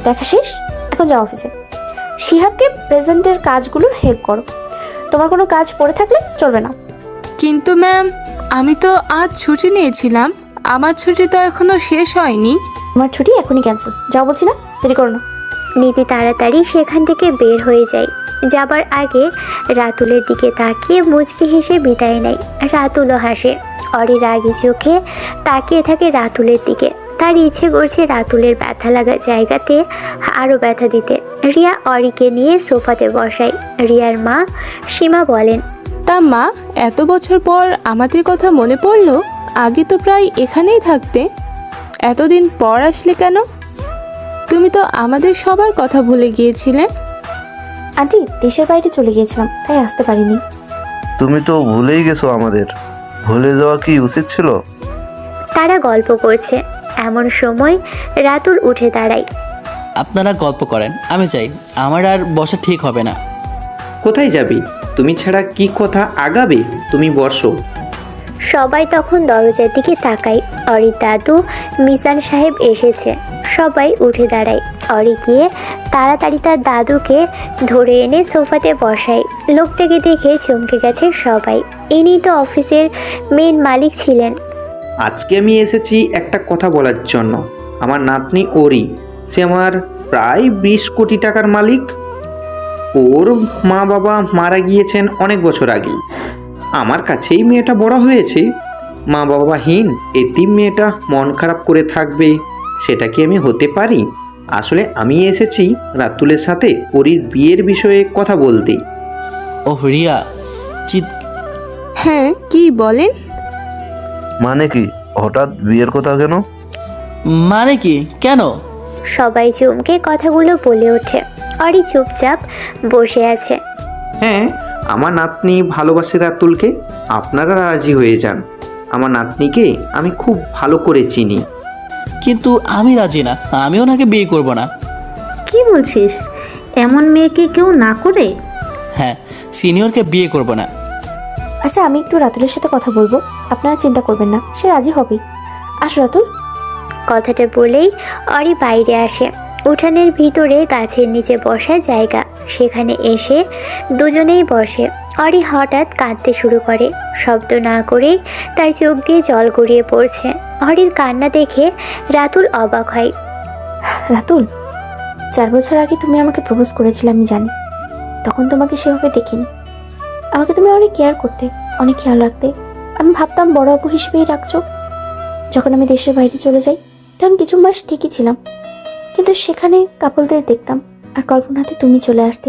দেখা শেষ, এখন যাও অফিসে। শিহাবকে প্রেজেন্টের কাজগুলোর হেল্প করো। তোমার কোনো কাজ পড়ে থাকলে চলবে না। কিন্তু ম্যাম, আমি তো আজ ছুটি নিয়েছিলাম। আমার ছুটি তো এখনো শেষ হয়নি। আমার ছুটি এখনই ক্যান্সেল, যাও বলছি না, দেরি করো না। নীতি তাড়াতাড়ি সেখান থেকে বের হয়ে যায়। যাবার আগে রাতুলের দিকে তাকিয়ে মুচকি হেসে বিদায় নেয়। রাতুলও হাসে। অরি রাগী চোখে তাকিয়ে থাকে রাতুলের দিকে। তার ইচ্ছে করছে রাতুলের ব্যথা লাগা জায়গাতে আরও ব্যথা দিতে। রিয়া অরিকে নিয়ে সোফাতে বসায়। রিয়ার মা সীমা বলেন, তা মা, এত বছর পর আমাদের কথা মনে পড়লো? আগে তো প্রায় এখানেই থাকতে, এতদিন পর আসলে কেন? তুমি তো আমাদের সবার কথা ভুলে গিয়েছিলে। আন্টি, দেশের বাইরে চলে গিয়েছিলাম, তাই আসতে পারিনি। তুমি তো ভুলেই গেছো আমাদের। ভুলে যাওয়া কি উচিত ছিল? তারা গল্প করছে। এমন সময় রাতুল উঠে দাঁড়ায়। আপনারা গল্প করেন, আমি চাই, আমার আর বসা ঠিক হবে না। কোথায় যাবি? তুমি ছাড়া কি কথা আগাবে? তুমি বসো। সবাই তখন দরজার দিকে তাকায়। অরির দাদু মিজান সাহেব এসেছে। সবাই উঠে দাঁড়ায়। অরি গিয়ে তাড়াতাড়ি তার দাদুকে ধরে এনে সোফাতে বসায়। লোকটাকে দেখে চমকে গেছে সবাই। ইনি তো অফিসের মেন মালিক ছিলেন। আজকে আমি এসেছি একটা কথা বলার জন্য। আমার নাতনি ওরি, সে আমার প্রায় 20 কোটি টাকার মালিক। ওর মা বাবা মারা গিয়েছেন অনেক বছর আগে। আমার কাছেই মেয়েটা বড় হয়েছে। মা বাবাহীন এতিম মেয়েটা মন খারাপ করে থাকবে, সেটা কি আমি হতে পারি? আসলে আমি এসেছি রাতুলের সাথে ওরির বিয়ের বিষয়ে কথা বলতে। ওহ রিয়া, হ্যাঁ, কি বলেন? মানে কি, হঠাৎ বিয়ের কথা কেন? মানে কি, কেন? সবাই চমকে কথাগুলো বলে ওঠে। অরি চুপচাপ বসে আছে। হ্যাঁ, আমার নাতনি ভালোবাসে রাতুলকে। আপনারা রাজি হয়ে যান। আমার নাতনিকে আমি খুব ভালো করে চিনি। কিন্তু আমি রাজি না, আমি ওনাকে বিয়ে করব না। কি বলছিস? এমন মেয়েকে কেউ না করে? হ্যাঁ, সিনিয়রকে বিয়ে করব না। আচ্ছা, আমি একটু রাতুলের সাথে কথা বলবো, আপনারা চিন্তা করবেন না, সে রাজি হবেই। আসো রাতুল। কথাটা বলেই অরি বাইরে আসে। উঠানের ভিতরে গাছের নিচে বসার জায়গা, সেখানে এসে দুজনেই বসে। অরি হঠাৎ কাঁদতে শুরু করে। শব্দ না করেই তার চোখ দিয়ে জল গড়িয়ে পড়ছে। অরির কান্না দেখে রাতুল অবাক হয়। রাতুল, 4 বছর আগে তুমি আমাকে প্রপোজ করেছিলে, আমি জানি। তখন তোমাকে সেভাবে দেখিনি। আমাকে তুমি অনেক কেয়ার করতে, অনেক খেয়াল রাখতে। আমি ভাবতাম বড় আপু হিসেবেই রাখছো। যখন আমি দেশের বাইরে চলে যাই, তখন কিছু মাস ঠিকই ছিলাম, কিন্তু সেখানে কাপলদের দেখতাম আর কল্পনাতে তুমি চলে আসতে।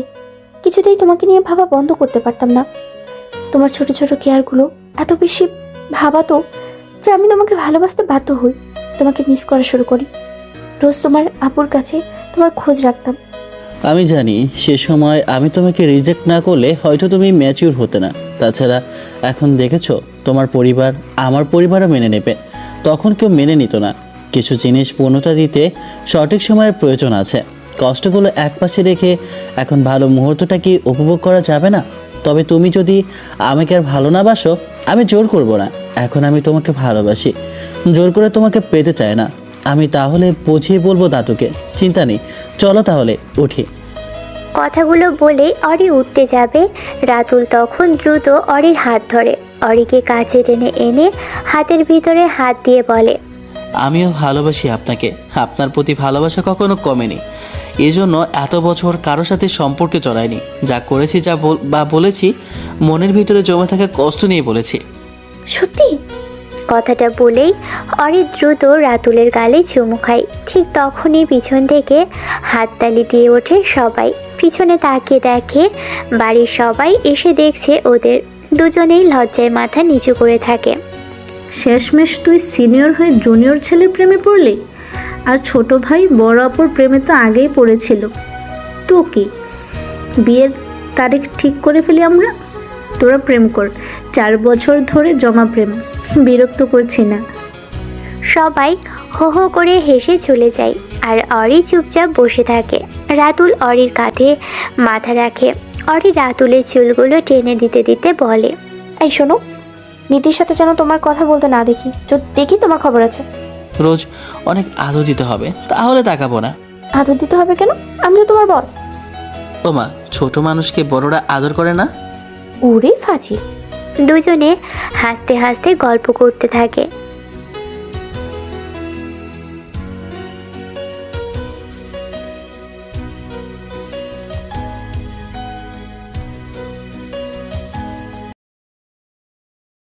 কিছুতেই তোমাকে নিয়ে ভাবা বন্ধ করতে পারতাম না। তোমার ছোট ছোট কেয়ারগুলো এত বেশি ভাবাতো যে আমি তোমাকে ভালোবাসতে বাধ্য হই। তোমাকে মিস করা শুরু করি। রোজ তোমার আপুর কাছে তোমার খোঁজ রাখতাম। আমি জানি সে সময় আমি তোমাকে রিজেক্ট না করলে হয়তো তুমি ম্যাচিউর হতে না। তাছাড়া এখন দেখেছো, তোমার পরিবার আমার পরিবারও মেনে নেবে। তখন কেউ মেনে নিত না। কিছু জিনিস পূর্ণতা দিতে সঠিক সময়ের প্রয়োজন আছে। কষ্টগুলো একপাশে রেখে এখন ভালো মুহূর্তটা কি উপভোগ করা যাবে না? তবে তুমি যদি আমাকে আর ভালো না বাসো, আমি জোর করব না। এখন আমি তোমাকে ভালোবাসি, জোর করে তোমাকে পেতে চাই না। আমি তাহলে বুঝিয়ে বলবো দাদুকে। চিন্তা নেই, চলো তাহলে উঠি। কথাগুলো বলে অরি উঠতে যাবে। রাতুল তখন দ্রুত অরির হাত ধরে অরিকে কাছে টেনে এনে হাতের ভিতরে হাত দিয়ে বলে, আমিও ভালোবাসি আপনাকে। আপনার প্রতি ভালোবাসা কখনো কমেনি। এই জন্য এত বছর কারোর সাথে সম্পর্কে জড়ায়নি। যা করেছি, যা বলেছি, মনের ভিতরে জমে থাকা কষ্ট নিয়ে বলেছি। সত্যি? কথাটা বলেই অরি দ্রুত রাতুলের গালে চুমু খায়। ঠিক তখনই পিছন থেকে হাততালি দিয়ে ওঠে সবাই। পিছনে তাকিয়ে দেখে বাড়ির সবাই এসে দেখছে ওদের। দুজনেই লজ্জায় মাথা নিচু করে থাকে। শেষমেশ তুই সিনিয়র হয়ে জুনিয়র ছেলের প্রেমে পড়লি, আর ছোট ভাই বড় অপর প্রেমে তো আগেই পড়েছিল। তো কি, বিয়ের তারিখ ঠিক করে ফেলি আমরা? তোরা প্রেম কর, 4 বছর ধরে জমা প্রেম। বিরক্ত করছি না। সবাই হো হো করে হেসে চলে যায় আর অরি চুপচাপ বসে থাকে। রাতুল অরির কাঁধে মাথা রাখে। অরি রাতুলের চুলগুলো টেনে দিতে দিতে বলে, এই শোনো, নীতির সাথে যেন তোমার কথা বলতে না দেখি। যদি দেখি তোমার খবর আছে। রোজ অনেক আদর দিতে হবে, তাহলে তাকাবো না। আদর দিতে হবে কেন? আমি তো তোমার বস। ও মা, ছোট মানুষকে বড়রা আদর করে না? ওরে ফাজিল। দুজনে হাসতে হাসতে গল্প করতে থাকে।